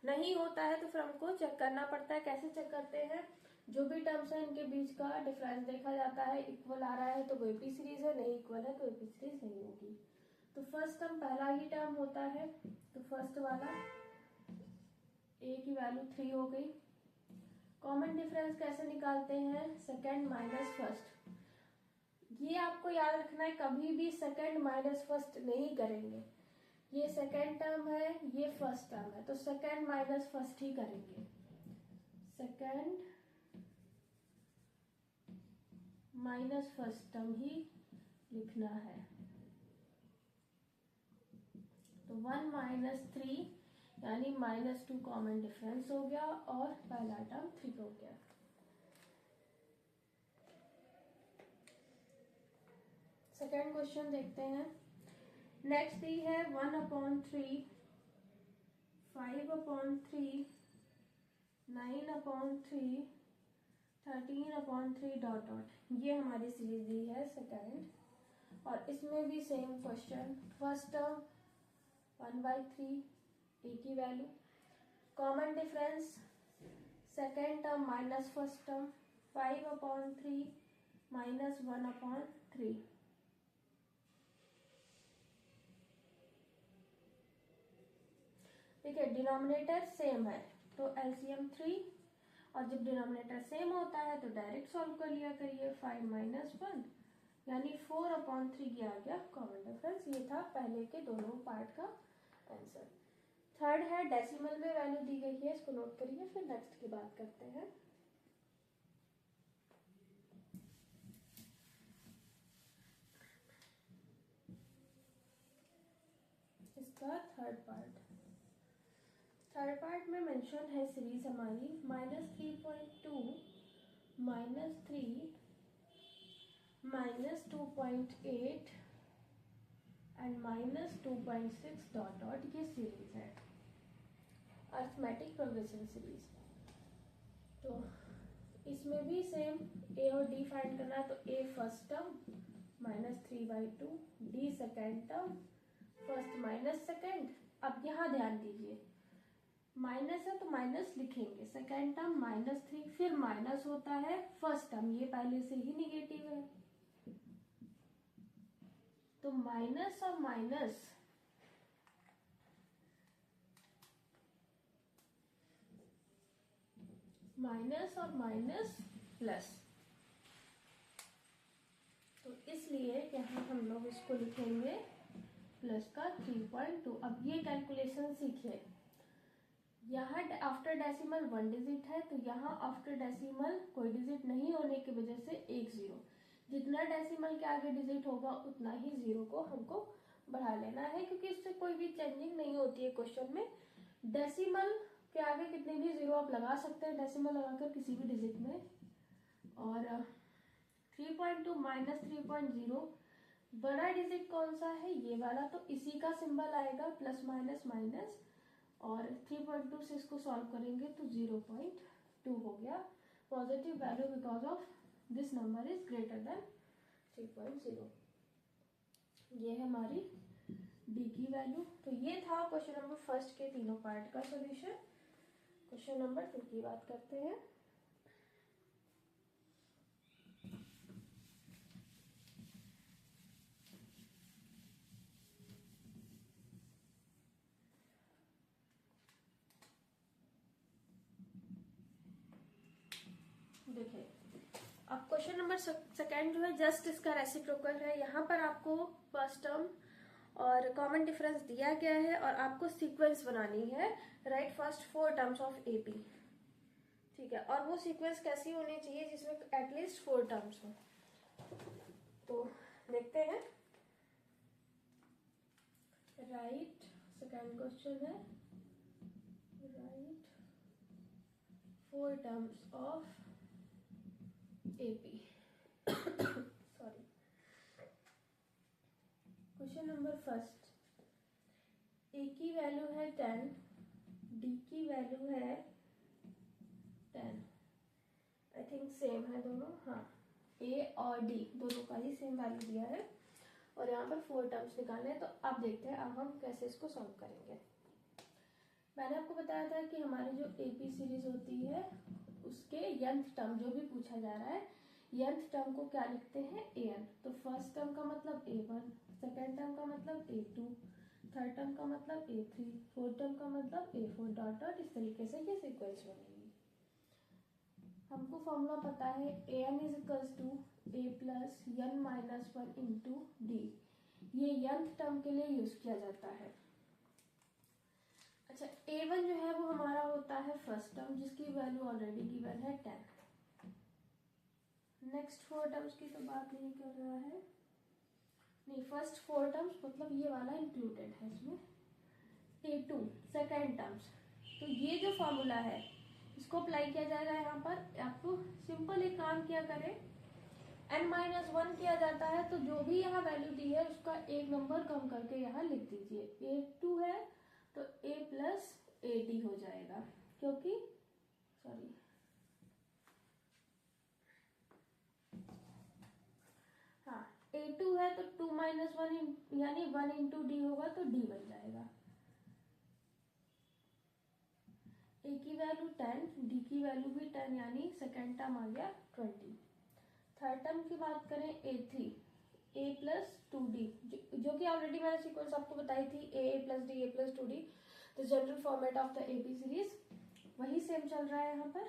नहीं होता है तो फिर हमको चेक करना पड़ता है। कैसे चेक करते हैं, जो भी टर्म्स है इनके बीच का डिफरेंस देखा जाता है, इक्वल आ रहा है तो वो एपी सीरीज है, नहीं इक्वल है तो एपी सीरीज नहीं होगी। तो फर्स्ट टर्म पहला ही टर्म होता है, तो फर्स्ट वाला ए की वैल्यू 3 हो गई। कॉमन डिफरेंस कैसे निकालते हैं, सेकेंड माइनस फर्स्ट। ये आपको याद रखना है, कभी भी सेकेंड माइनस फर्स्ट नहीं करेंगे। ये सेकेंड टर्म है, ये फर्स्ट टर्म है, तो सेकेंड माइनस फर्स्ट ही करेंगे। सेकेंड माइनस फर्स्ट टर्म ही लिखना है। तो 1 माइनस 3 यानी -2 कॉमन डिफरेंस हो गया और पहला टर्म 3 हो गया। सेकेंड क्वेश्चन देखते हैं। नेक्स्ट दी है 1/3, 5/3, 9/3, 13/3 डॉट डॉट। ये हमारी सीरीज दी है सेकेंड, और इसमें भी सेम क्वेश्चन। फर्स्ट टर्म 1/3 ए की value, common difference second term minus first term 5/3 -1/3। ठीक है, डिनोमिनेटर सेम है तो एलसीएम 3, और जब डिनोमिनेटर सेम होता है तो डायरेक्ट सॉल्व कर लिया करिए। 5 - 1 यानी 4/3 आ गया कॉमन डिफरेंस। ये था पहले के दोनों पार्ट का आंसर। थर्ड है, डेसिमल में वैल्यू दी गई है, इसको नोट करिए, फिर नेक्स्ट की बात करते हैं। इसका थर्ड पार्ट में मेंशन है सीरीज हमारी -3.2, -3, -2.8 एंड -2.6 डॉट डॉट। ये सीरीज है अरिथमेटिक प्रोग्रेशन सीरीज। तो इसमें भी सेम ए और डी फाइंड करना है, तो A first term -3/2, D second term, first minus second. अब यहाँ ध्यान दीजिए, माइनस है तो माइनस लिखेंगे, सेकेंड टर्म -3, फिर माइनस होता है फर्स्ट टर्म, ये पहले से ही निगेटिव है, तो माइनस और माइनस माइनस और माइनस प्लस, तो इसलिए यहाँ हम लोग इसको लिखेंगे प्लस का 3.2। अब ये कैलकुलेशन सीखिए, यहाँ आफ्टर डेसिमल 1 डिजिट है, तो यहाँ आफ्टर डेसिमल कोई डिजिट नहीं होने की वजह से एक जीरो, जितना डेसिमल के आगे डिजिट होगा उतना ही जीरो को हमको बढ़ा लेना है, क्योंकि इससे कोई भी चेंजिंग नहीं होती है क्वेश्चन में। डेसिमल के आगे कितने भी जीरो आप लगा सकते हैं, डेसिमल लगाकर किसी भी डिजिट में। और 3.2 -3.0 बड़ा डिजिट कौन सा है, ये वाला, तो इसी का सिंबल आएगा प्लस माइनस माइनस, और 3.2 से इसको सॉल्व करेंगे तो 0.2 हो गया positive value, because of this number is greater than 3.0। ये है हमारी डी की वैल्यू। तो ये था क्वेश्चन नंबर फर्स्ट के तीनों पार्ट का सॉल्यूशन। क्वेश्चन नंबर 2 की बात करते हैं। देखिए, अब क्वेश्चन नंबर सेकेंड जो है जस्ट इसका रेसिप्रोकल है। यहाँ पर आपको फर्स्ट टर्म और कॉमन डिफरेंस दिया गया है और आपको सीक्वेंस बनानी है, right first 4 terms of AP. ठीक है, और वो सीक्वेंस कैसी होनी चाहिए जिसमें एटलीस्ट 4 टर्म्स हो। तो देखते हैं। राइट, सेकेंड क्वेश्चन है, right 4 terms of AP. Sorry, question number first, A की वैल्यू है 10, डी की वैल्यू है 10। आई थिंक सेम है दोनों, हाँ, ए और डी दोनों का ही सेम वैल्यू दिया है, और यहाँ पर 4 टर्म्स निकालने हैं। तो अब देखते हैं अब हम कैसे इसको सॉल्व करेंगे। मैंने आपको बताया था कि हमारी जो एपी सीरीज होती है उसके nth टर्म जो भी पूछा जा रहा है nth टर्म को क्या लिखते हैं an। तो फर्स्ट टर्म का मतलब a1, सेकेंड टर्म का मतलब a2, थर्ड टर्म का मतलब a3, फोर्थ टर्म का मतलब a4 डॉट डॉट, इस तरीके से ये सीक्वेंस बनेगी। हमको फॉर्मूला पता है an is equals to a plus n minus one into d. ये nth टर्म के लिए यूज किया जाता है। अच्छा, a1 जो है वो हमारा होता है फर्स्ट टर्म जिसकी वैल्यू ऑलरेडी गिवन है 10। नेक्स्ट 4 टर्म्स की तो बात नहीं कर रहा है, नहीं फर्स्ट 4 टर्म्स मतलब ये वाला इंक्लूडेड है इसमें। a2 सेकेंड टर्म्स, तो ये जो फॉर्मूला है इसको अप्लाई किया जाएगा यहाँ पर। आपको सिंपल एक काम किया करें, n-1 किया जाता है तो जो भी यहाँ वैल्यू दी है उसका एक नंबर कम करके यहाँ लिख दीजिए। a2 है तो a प्लस ad हो जाएगा, क्योंकि सॉरी हाँ a2 है तो 2 माइनस वन यानी 1 इंटू डी होगा तो d बन जाएगा। a की वैल्यू 10, d की वैल्यू भी 10 यानी सेकेंड टर्म आ गया 20। थर्ड टर्म की बात करें a3, a प्लस 2d, जो कि ऑलरेडी मैंने सीक्वेंस आपको बताई थी a plus D a plus 2d, the general format of the ab series, वही सेम चल रहा है यहाँ पर।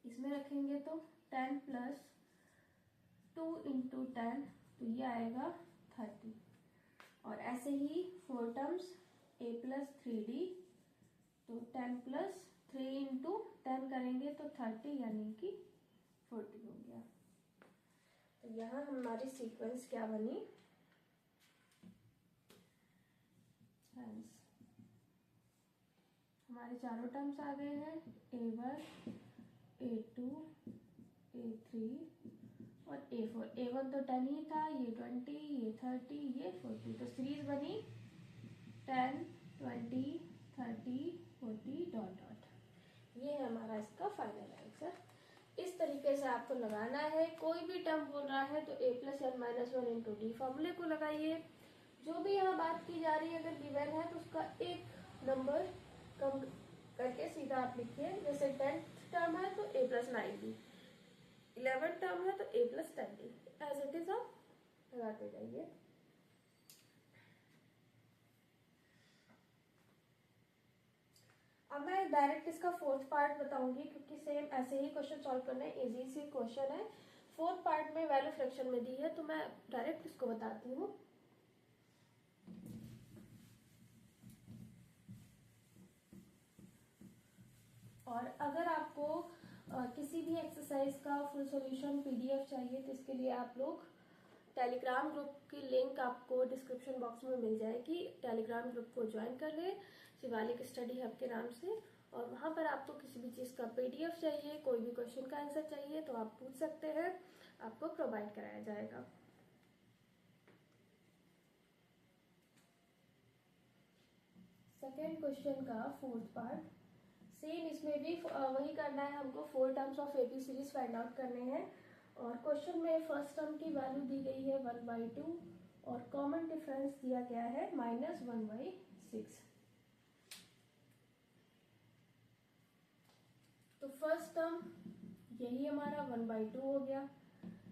इसमें रखेंगे तो 10 प्लस 2 इंटू 10 तो ये आएगा 30। और ऐसे ही 4 टर्म्स a प्लस 3d, तो 10 प्लस 3 इंटू 10 करेंगे तो 30 यानी कि 40 हो गया। तो यहाँ हमारी सीक्वेंस क्या बनी, हमारे चारों टर्म्स आ गए हैं a1 a2 a3 और a4। a1 तो 10 ही था, ये 20, ये 30, ये 40, तो सीरीज बनी 10 20 30 40 डॉट डॉट। ये है हमारा इसका फाइनल आंसर। इस तरीके से आपको लगाना है। कोई भी टर्म बोल रहा है तो a plus n minus one into D फॉर्मूले को लगाइए। जो भी यहाँ बात की जा रही है अगर गिवन है तो उसका एक नंबर कम करके सीधा आप लिखिए। जैसे 10th टर्म है तो a plus 9d, 11th term है तो a plus 10d, as it is आप लगाते जाइए। अब मैं डायरेक्ट इसका फोर्थ पार्ट बताऊंगी क्योंकि सेम ऐसे ही क्वेश्चन सॉल्व करना है, इजी सी क्वेश्चन है। फोर्थ पार्ट में वैल्यू फ्रैक्शन में दी है तो मैं डायरेक्ट इसको बताती हूँ। और अगर आपको किसी भी एक्सरसाइज का फुल सॉल्यूशन पीडीएफ चाहिए तो इसके लिए आप लोग टेलीग्राम ग्रुप की लिंक आपको डिस्क्रिप्शन बॉक्स में मिल जाएगी। टेलीग्राम ग्रुप को ज्वाइन कर ले शिवालिक स्टडी हब के नाम से, और वहाँ पर आपको किसी भी चीज़ का पीडीएफ चाहिए, कोई भी क्वेश्चन का आंसर चाहिए तो आप पूछ सकते हैं, आपको प्रोवाइड कराया जाएगा। सेकेंड क्वेश्चन का फोर्थ पार्ट सेम, इसमें भी वही करना है हमको। 4 terms of AB series find out करने हैं और क्वेश्चन में फर्स्ट टर्म की वैल्यू दी गई है 1/2 और कॉमन डिफरेंस दिया गया है -1/6। तो फर्स्ट टर्म यही हमारा 1/2 हो गया।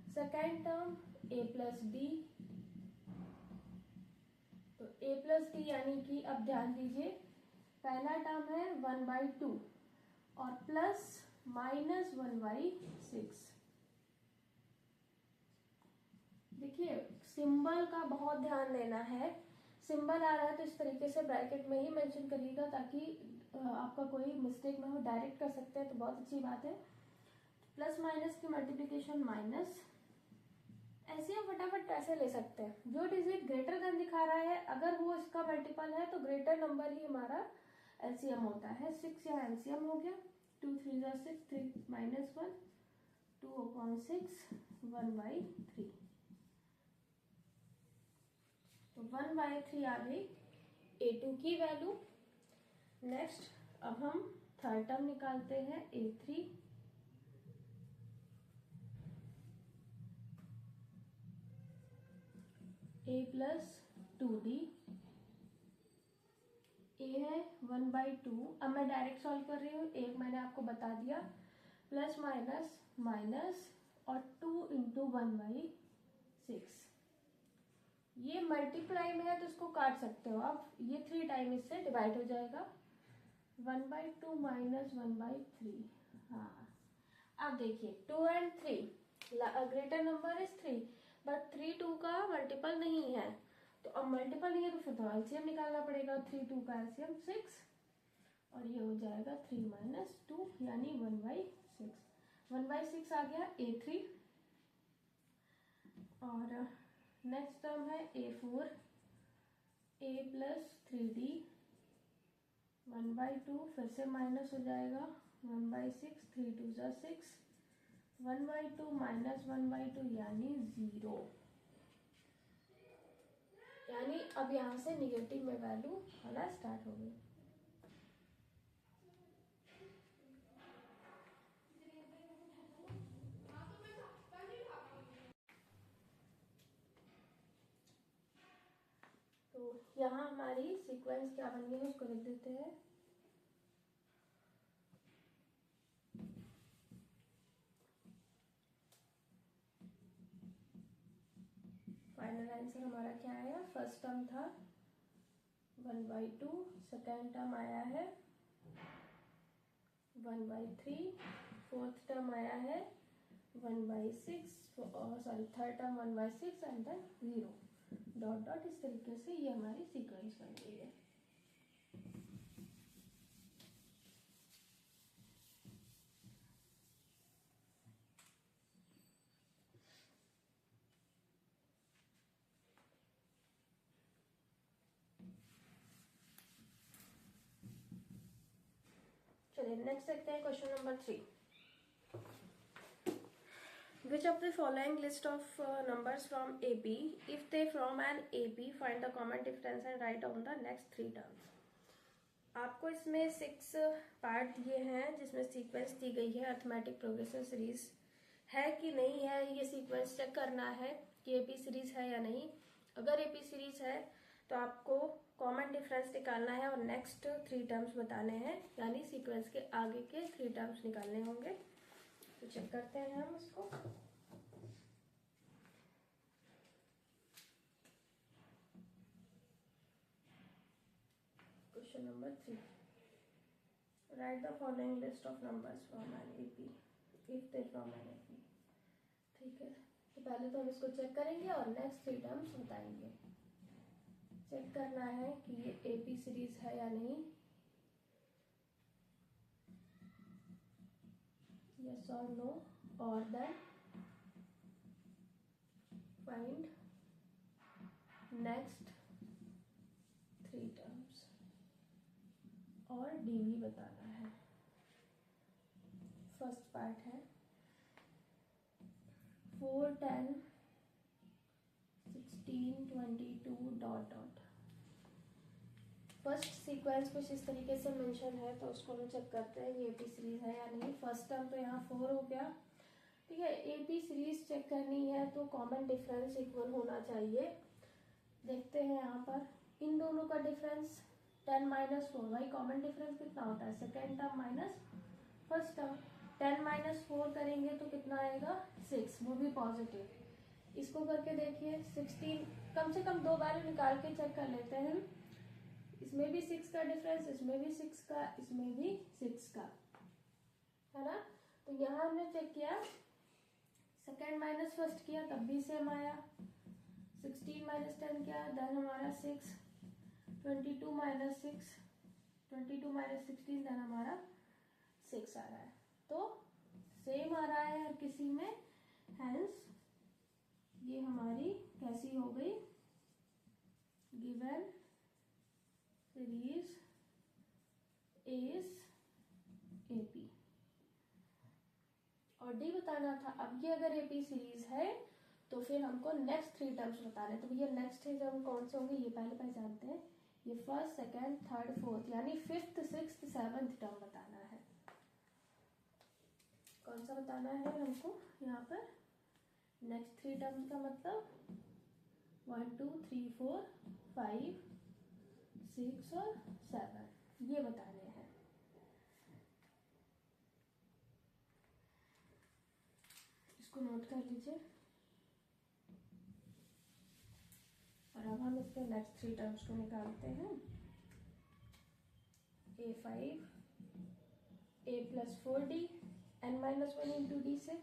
Second term a plus D, तो a प्लस डी यानी कि अब ध्यान दीजिए पहला टर्म है 1/2 और प्लस -1/6। देखिए सिंबल का बहुत ध्यान देना है। सिंबल आ रहा है तो इस तरीके से ब्रैकेट में ही मेंशन करिएगा ताकि आपका कोई मिस्टेक ना हो। डायरेक्ट कर सकते हैं तो बहुत अच्छी बात है। प्लस माइनस की मल्टीप्लिकेशन माइनस, ऐसे हम फटाफट ऐसे ले सकते हैं। जो डिजिट ग्रेटर देन दिखा रहा है अगर वो इसका मल्टीपल है तो ग्रेटर नंबर ही हमारा एलसीएम होता है। 6 यहाँ एलसीएम हो गया, 2 3 ज़ा 6, 3 -1, 2/6 1/3, तो 1/3 आ गई a2 की वैल्यू। नेक्स्ट अब हम थर्ड टर्म निकालते हैं a3, a प्लस 2d, ए है 1/2। अब मैं डायरेक्ट सॉल्व कर रही हूँ, एक मैंने आपको बता दिया, प्लस माइनस माइनस और 2 इंटू 1/6। ये मल्टीप्लाई में है तो इसको काट सकते हो आप, ये 3 टाइम इससे डिवाइड हो जाएगा, 1/2 माइनस 1/3। हाँ, अब देखिए 2 and 3 greater number is 3, but 3 2 का मल्टीपल नहीं है, तो अब मल्टीपल नहीं है तो फिर तो एलसीएम निकालना पड़ेगा। 3 2 का एलसीएम 6 और ये हो जाएगा 3 माइनस 2 यानी 1/6। 1/6 आ गया A3। और नेक्स्ट टर्म है A4, A प्लस 3D 1/2, फिर से माइनस हो जाएगा 1/6, 3 2 जा 6, 1/2 माइनस 1/2 यानी 0। यानी अब यहाँ से निगेटिव में वैल्यू आना स्टार्ट हो गई। तो यहाँ हमारी सीक्वेंस क्या बन गई उसको लिख देते हैं। फाइनल आंसर हमारा क्या आया, फर्स्ट टर्म था 1/2, सेकेंड टर्म आया है 1/3, फोर्थ टर्म आया है 1/6, sorry third term 1/6 and then 0 dot dot. इस तरीके से ये हमारी सीक्वेंस बन गई है। चलिए नेक्स्ट देखते हैं question number 3। Which of the following list of numbers from AP, if they from an AP, find the common difference and write down the next 3 terms। आपको इसमें 6 पार्ट दिए हैं जिसमें सीक्वेंस दी गई है, अर्थमेटिक प्रोग्रेशन सीरीज है कि नहीं है, ये सीक्वेंस चेक करना है कि एपी सीरीज है या नहीं। अगर एपी सीरीज है तो आपको कॉमन डिफरेंस निकालना है और नेक्स्ट 3 टर्म्स बताने हैं, यानी सीक्वेंस के आगे के 3 टर्म्स निकालने होंगे। तो चेक करते हैं हम उसको। Question number 3, right the following list of numbers from an AP if they from an AP. ठीक है, तो पहले तो हम इसको चेक करेंगे और नेक्स्ट 3 टर्म्स बताएंगे। चेक करना है कि ये एपी सीरीज है या नहीं, yes or no, और देन फाइंड नेक्स्ट 3 टर्म्स और डीवी बताना है। फर्स्ट पार्ट है 4 10 16 22 डॉट डॉट। फर्स्ट सीक्वेंस कुछ इस तरीके से मेंशन है तो उसको हम चेक करते हैं ये एपी सीरीज है या नहीं। फर्स्ट टर्म तो यहाँ 4 हो गया, ठीक है। एपी सीरीज चेक करनी है तो कॉमन डिफरेंस इक्वल होना चाहिए। देखते हैं यहाँ पर इन दोनों का डिफरेंस 10 माइनस 4, भाई कॉमन डिफरेंस कितना होता है, second term minus first term. 10 minus 4 करेंगे तो कितना आएगा 6, वो भी पॉजिटिव। इसको करके देखिए 16, कम से कम 2 वैल्यू निकाल के चेक कर लेते हैं। इसमें भी 6 का डिफरेंस, इसमें भी 6 का, इसमें भी 6 का, है ना। तो यहाँ हमने चेक किया, सेकेंड माइनस फर्स्ट किया तब भी सेम आया, 16 माइनस 10 किया देन हमारा 6, 22 माइनस 6, 22 माइनस 16 देन हमारा 6 आ रहा है। तो सेम आ रहा है हर किसी में, हेंस ये हमारी कैसी हो गई, गिवन सीरीज इज एपी। और डी बताना था। अब ये अगर एपी सीरीज है तो फिर हमको नेक्स्ट 3 टर्म्स बताने, तो ये नेक्स्ट 3 टर्म कौन से होंगे ये पहले पहचानते हैं। ये फर्स्ट सेकेंड थर्ड फोर्थ यानी 5th 6th 7th टर्म बताना है। कौन सा बताना है हमको यहाँ पर, नेक्स्ट 3 टर्म्स का मतलब 1 2 3 4 5 6 और 7, ये बताने हैं। इसको नोट कर लीजिए। और अब हम इसके नेक्स्ट 3 टर्म्स को निकालते हैं। a5 a plus 4d n-1 into D से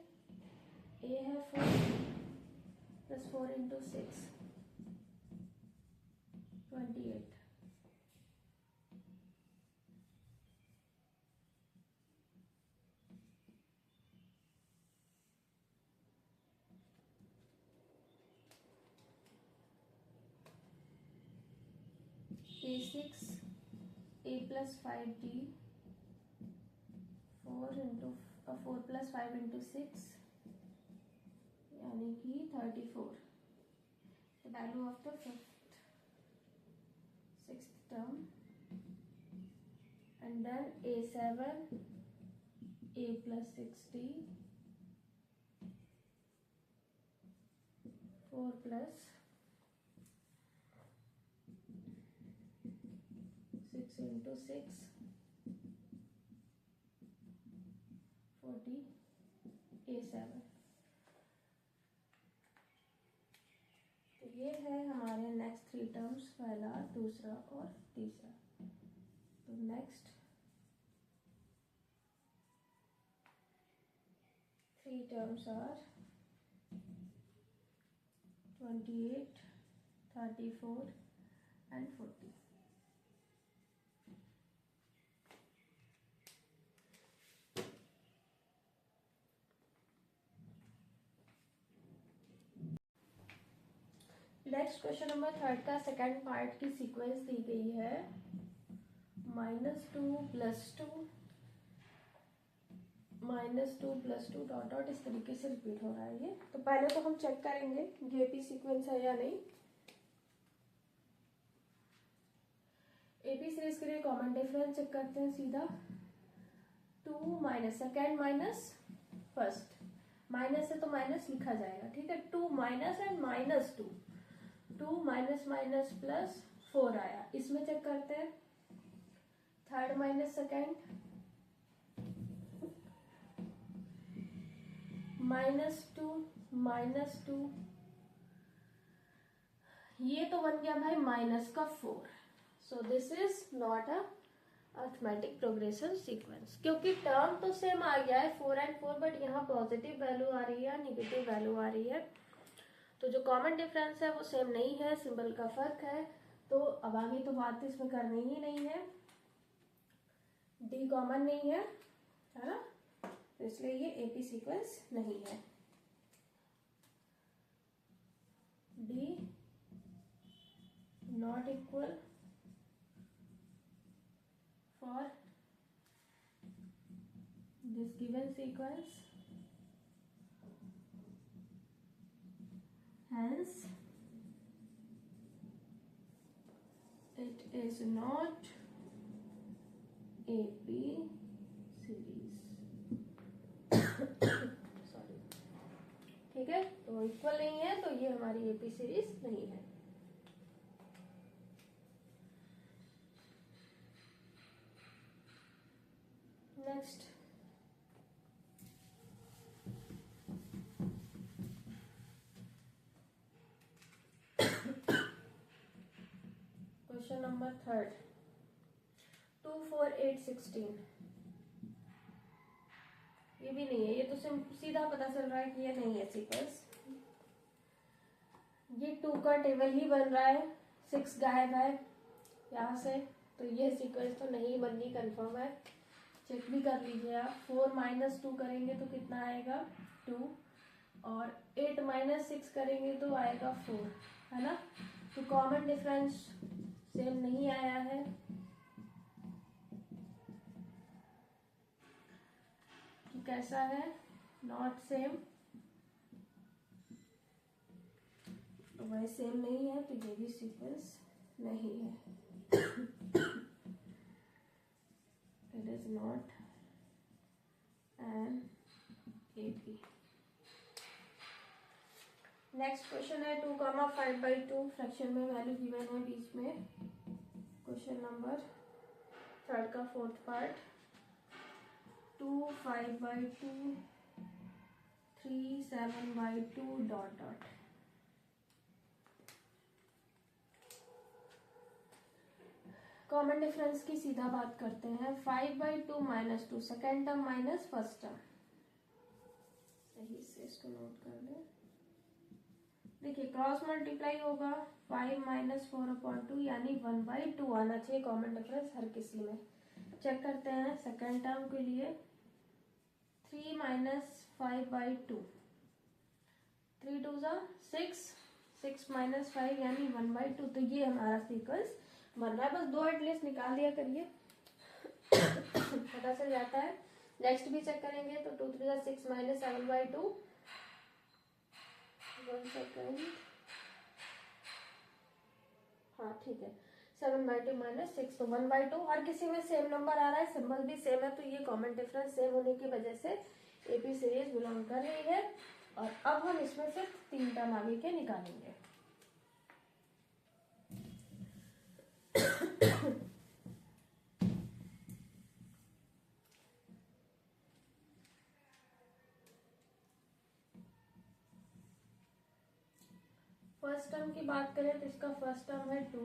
a है 4 plus 4 into 6 28 a6 a plus 5d 4 plus 5 into 6 यानी कि 34, the value of the sixth term, and then a7 a plus 6d 4 plus 6 into 6 40 a7। तो ये है हमारे next 3 terms, पहला, दूसरा और तीसरा। तो next 3 terms are 28, 34 and 40। Next question number 3 का सेकंड पार्ट की सीक्वेंस दी गई है -2 + 2 -2 + 2 डॉट डॉट इस तरीके से रिपीट हो रहा है ये। तो पहले तो हम चेक करेंगे ये भी सीक्वेंस है या नहीं। एपी सीरीज के लिए कॉमन डिफरेंस चेक करते हैं सीधा। 2 minus second minus first, minus है तो माइनस लिखा जाएगा, ठीक है। 2 minus and -2, 2 minus minus plus 4 आया। इसमें चेक करते हैं थर्ड माइनस सेकेंड -2 ये तो बन गया भाई माइनस का 4। So this is not a arithmetic progression sequence, क्योंकि टर्म तो सेम आ गया है 4 and 4, बट यहाँ पॉजिटिव वैल्यू आ रही है, निगेटिव वैल्यू आ रही है। तो जो कॉमन डिफरेंस है वो सेम नहीं है, सिंबल का फर्क है। तो अब आगे तो बात इसमें करनी ही नहीं है, डी कॉमन नहीं है ना, तो इसलिए ये एपी सीक्वेंस नहीं है। D not equal for this given sequence, hence it is not AP series। Sorry, ठीक है। तो इक्वल नहीं है तो ये हमारी AP सीरीज नहीं है। Next question number 3, 2, 4, 8, 16। ये भी नहीं है, ये तो सीधा पता चल रहा है कि ये नहीं है सीक्वेंस। ये 2 का टेबल ही बन रहा है, 6 गायब है यहाँ से, तो ये सीक्वेंस तो नहीं बननी, कंफर्म है। चेक भी कर लीजिए आप। 4 माइनस 2 करेंगे तो कितना आएगा 2, और 8 माइनस 6 करेंगे तो आएगा 4, है ना। तो कॉमन डिफरेंस सेम नहीं आया है। तो कैसा है, नॉट सेम, तो वह सेम नहीं है, तो ये भी सीक्वेंस नहीं है। It is not an AP. Next question है 2, 5/2 फ्रैक्शन में वैल्यू गिवन है बीच में। क्वेश्चन नंबर थर्ड का fourth part, 2 5/2 3 7/2 dot dot. Common difference की सीधा बात करते हैं। 5/2 -2 second term minus first term, सही से इसको नोट कर लें। देखिए क्रॉस मल्टीप्लाई होगा, 5 - 4/2 यानी 1/2 आना चाहिए कॉमन डिफरेंस हर किसी में। चेक करते हैं सेकेंड टर्म के लिए, 3 - 5/2, 3 2 6, 6 - 5 यानी 1/2। तो ये हमारा सीक्वेंस बन रहा है। बस दो एटलीस्ट निकाल दिया करिए पता चल जाता है। नेक्स्ट भी चेक करेंगे तो 2 3 6 - 7/2, 1 सेकेंड, हाँ ठीक है, 7/2 - 6 तो 1/2। हर किसी में सेम नंबर आ रहा है, सिंबल भी सेम है, तो ये कॉमन डिफरेंस सेम होने की वजह से एपी सीरीज बिलोंग कर रही है। और अब हम इसमें से 3 टर्म आगे के निकालेंगे। फर्स्ट टर्म की बात करें तो इसका फर्स्ट टर्म है 2,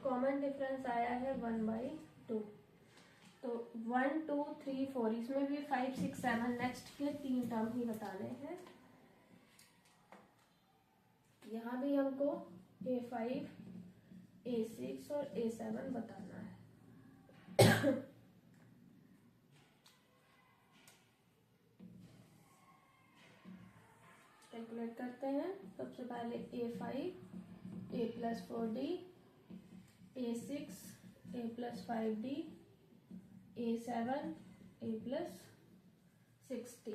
कॉमन डिफरेंस आया है 1/2। तो 1 2 3 4, इसमें भी 5 6 7 नेक्स्ट के 3 टर्म ही बताने हैं। यहाँ भी हमको A5 A6 और A7 बताना है। कैलकुलेट करते हैं। सबसे पहले A5 A+4D, A6 A+5D, A7 A+6D।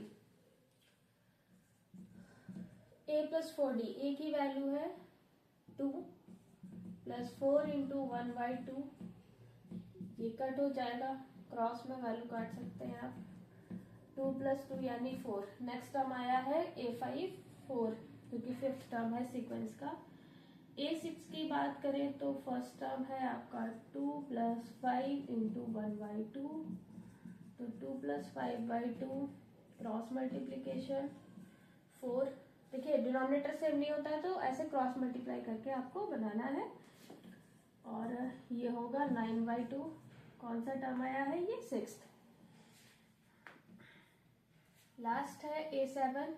A+4D, A की वैल्यू है 2 + 4 × 1/2, ये कट हो जाएगा, क्रॉस में वैल्यू काट सकते हैं आप। 2 + 2 यानी 4। नेक्स्ट टर्म आया है A5 4, क्योंकि फिफ्थ टर्म है सीक्वेंस का। A6 की बात करें तो फर्स्ट टर्म है आपका 2 + 5 × 1/2, तो 2 + 5/2, क्रॉस मल्टीप्लीकेशन 4। देखिए डिनोमिनेटर सेम नहीं होता है, तो ऐसे क्रॉस मल्टीप्लाई करके आपको बनाना है। और ये होगा 9/2। कौन सा टर्म आया है? ये 6th। लास्ट है A7।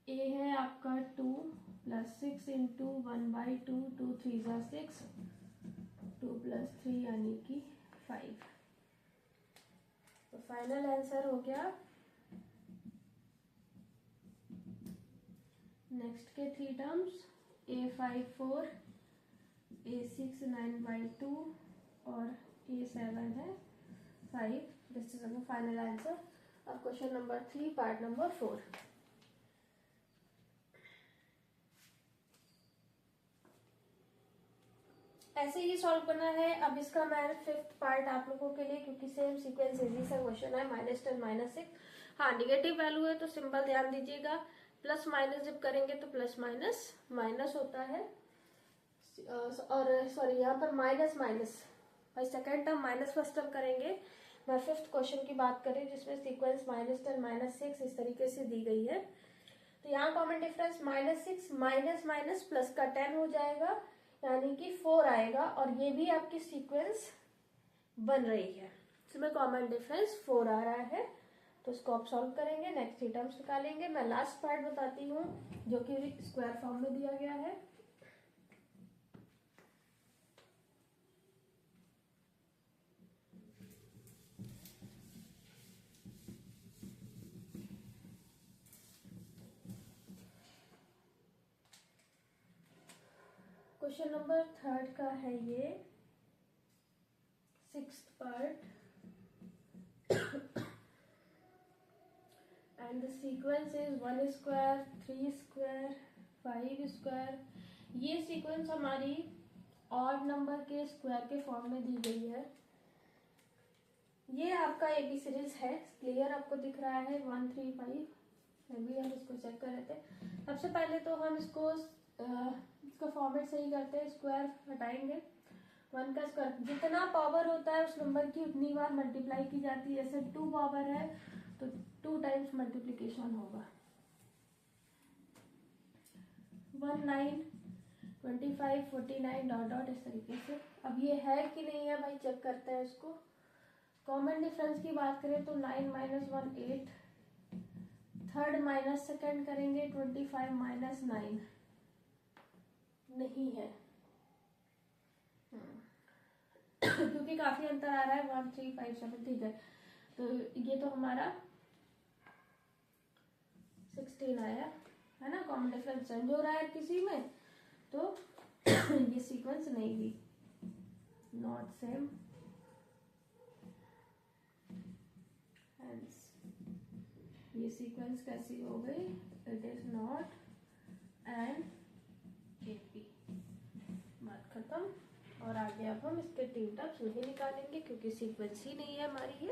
A है आपका 2 + 6 × 1/2, 2 3 6, 2 + 3 यानी कि 5। तो फाइनल आंसर हो गया नेक्स्ट के 3 टर्म्स, A5 4, A6 9/2 और A7 है 5। This is a final answer of question number 3 part number 4। ऐसे ही सॉल्व करना है। अब इसका मैं 5th पार्ट आप लोगों के लिए, क्योंकि सेम सीक्वेंस इजी सा क्वेश्चन है, -10 - 6। हाँ निगेटिव वैल्यू है तो सिंबल ध्यान दीजिएगा, प्लस माइनस जब करेंगे तो प्लस माइनस माइनस होता है। और सॉरी यहाँ पर माइनस माइनस भाई second term minus first term करेंगे। मैं 5th क्वेश्चन की बात करें जिसमें सीक्वेंस -10 - 6 इस तरीके से दी गई है। तो यहाँ common difference -6 minus minus plus का 10 हो जाएगा, यानी कि 4 आएगा। और ये भी आपकी सीक्वेंस बन रही है, इसमें कॉमन डिफरेंस 4 आ रहा है। तो इसको आप सॉल्व करेंगे, नेक्स्ट 3 टर्म्स निकालेंगे। मैं लास्ट पार्ट बताती हूँ जो कि स्क्वायर फॉर्म में दिया गया है। क्वेश्चन नंबर 3 का है ये 6th part, and the sequence is 1 square 3 square 5 square. ये सीक्वेंस हमारी ऑड नंबर के स्क्वायर के फॉर्म में दी गई है। ये आपका एबी सीरीज है, क्लियर आपको दिख रहा है 1 3 5। अभी हम इसको चेक कर रहे थे। सबसे पहले तो हम इसका फॉर्मेट सही करते हैं, स्क्वायर हटाएंगे 1 का स्क्वायर जितना पावर होता है उस नंबर की उतनी बार मल्टीप्लाई की जाती है। जैसे 2 पावर है तो 2 टाइम्स मल्टीप्लिकेशन होगा। 1 9 25 49 डॉट डॉट इस तरीके से। अब ये है कि नहीं है भाई, चेक करते हैं इसको। कॉमन डिफरेंस की बात करें तो 9 माइनस 1 8, थर्ड माइनस सेकेंड करेंगे 25 माइनस 9 नहीं है। क्योंकि काफी अंतर आ रहा है, 1 3 5 7, ठीक है। तो ये तो हमारा 16 आया है ना। कॉमन डिफरेंस चेंज हो रहा है किसी में तो ये सीक्वेंस नहीं हुई, नॉट सेम। हेंस ये सीक्वेंस कैसी हो गई, it is not an AP. बात खत्म। और आगे अब हम इसके 3 टर्म्स नहीं निकालेंगे क्योंकि सीक्वेंस ही नहीं है हमारी।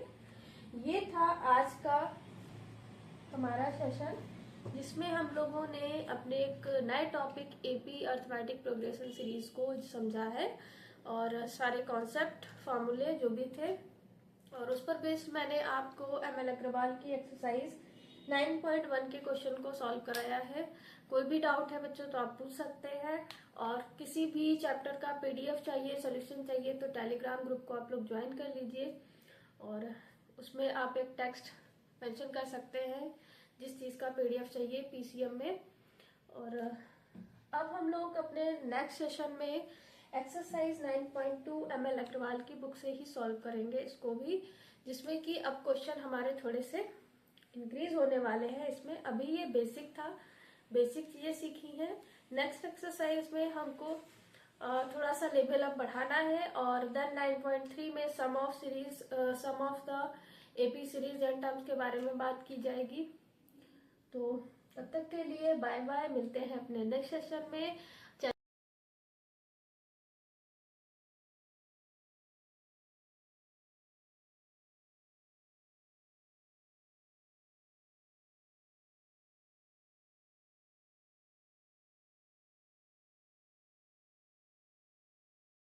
ये था आज का हमारा सेशन, जिसमें हम लोगों ने अपने एक नए topic AP arithmetic progression series को समझा है और सारे कॉन्सेप्ट फार्मूले जो भी थे, और उस पर बेस्ड मैंने आपको एम एल अग्रवाल की एक्सरसाइज 9.1 के क्वेश्चन को सॉल्व कराया है। कोई भी डाउट है बच्चों तो आप पूछ सकते हैं, और किसी भी चैप्टर का पीडीएफ चाहिए, सोल्यूशन चाहिए तो टेलीग्राम ग्रुप को आप लोग ज्वाइन कर लीजिए, और उसमें आप एक टेक्स्ट मेंशन कर सकते हैं जिस चीज़ का पीडीएफ चाहिए पीसीएम में। और अब हम लोग अपने नेक्स्ट सेशन में एक्सरसाइज 9.2 एम एल अग्रवाल की बुक से ही सॉल्व करेंगे इसको भी, जिसमें कि अब क्वेश्चन हमारे थोड़े से इंक्रीज होने वाले हैं इसमें। अभी ये बेसिक था, बेसिक चीज़ें सीखी हैं। नेक्स्ट एक्सरसाइज में हमको थोड़ा सा लेवल अप बढ़ाना है, और देन 9.3 में sum of the AP series and terms के बारे में बात की जाएगी। तो तब तक के लिए बाय बाय, मिलते हैं अपने नेक्स्ट सेशन में।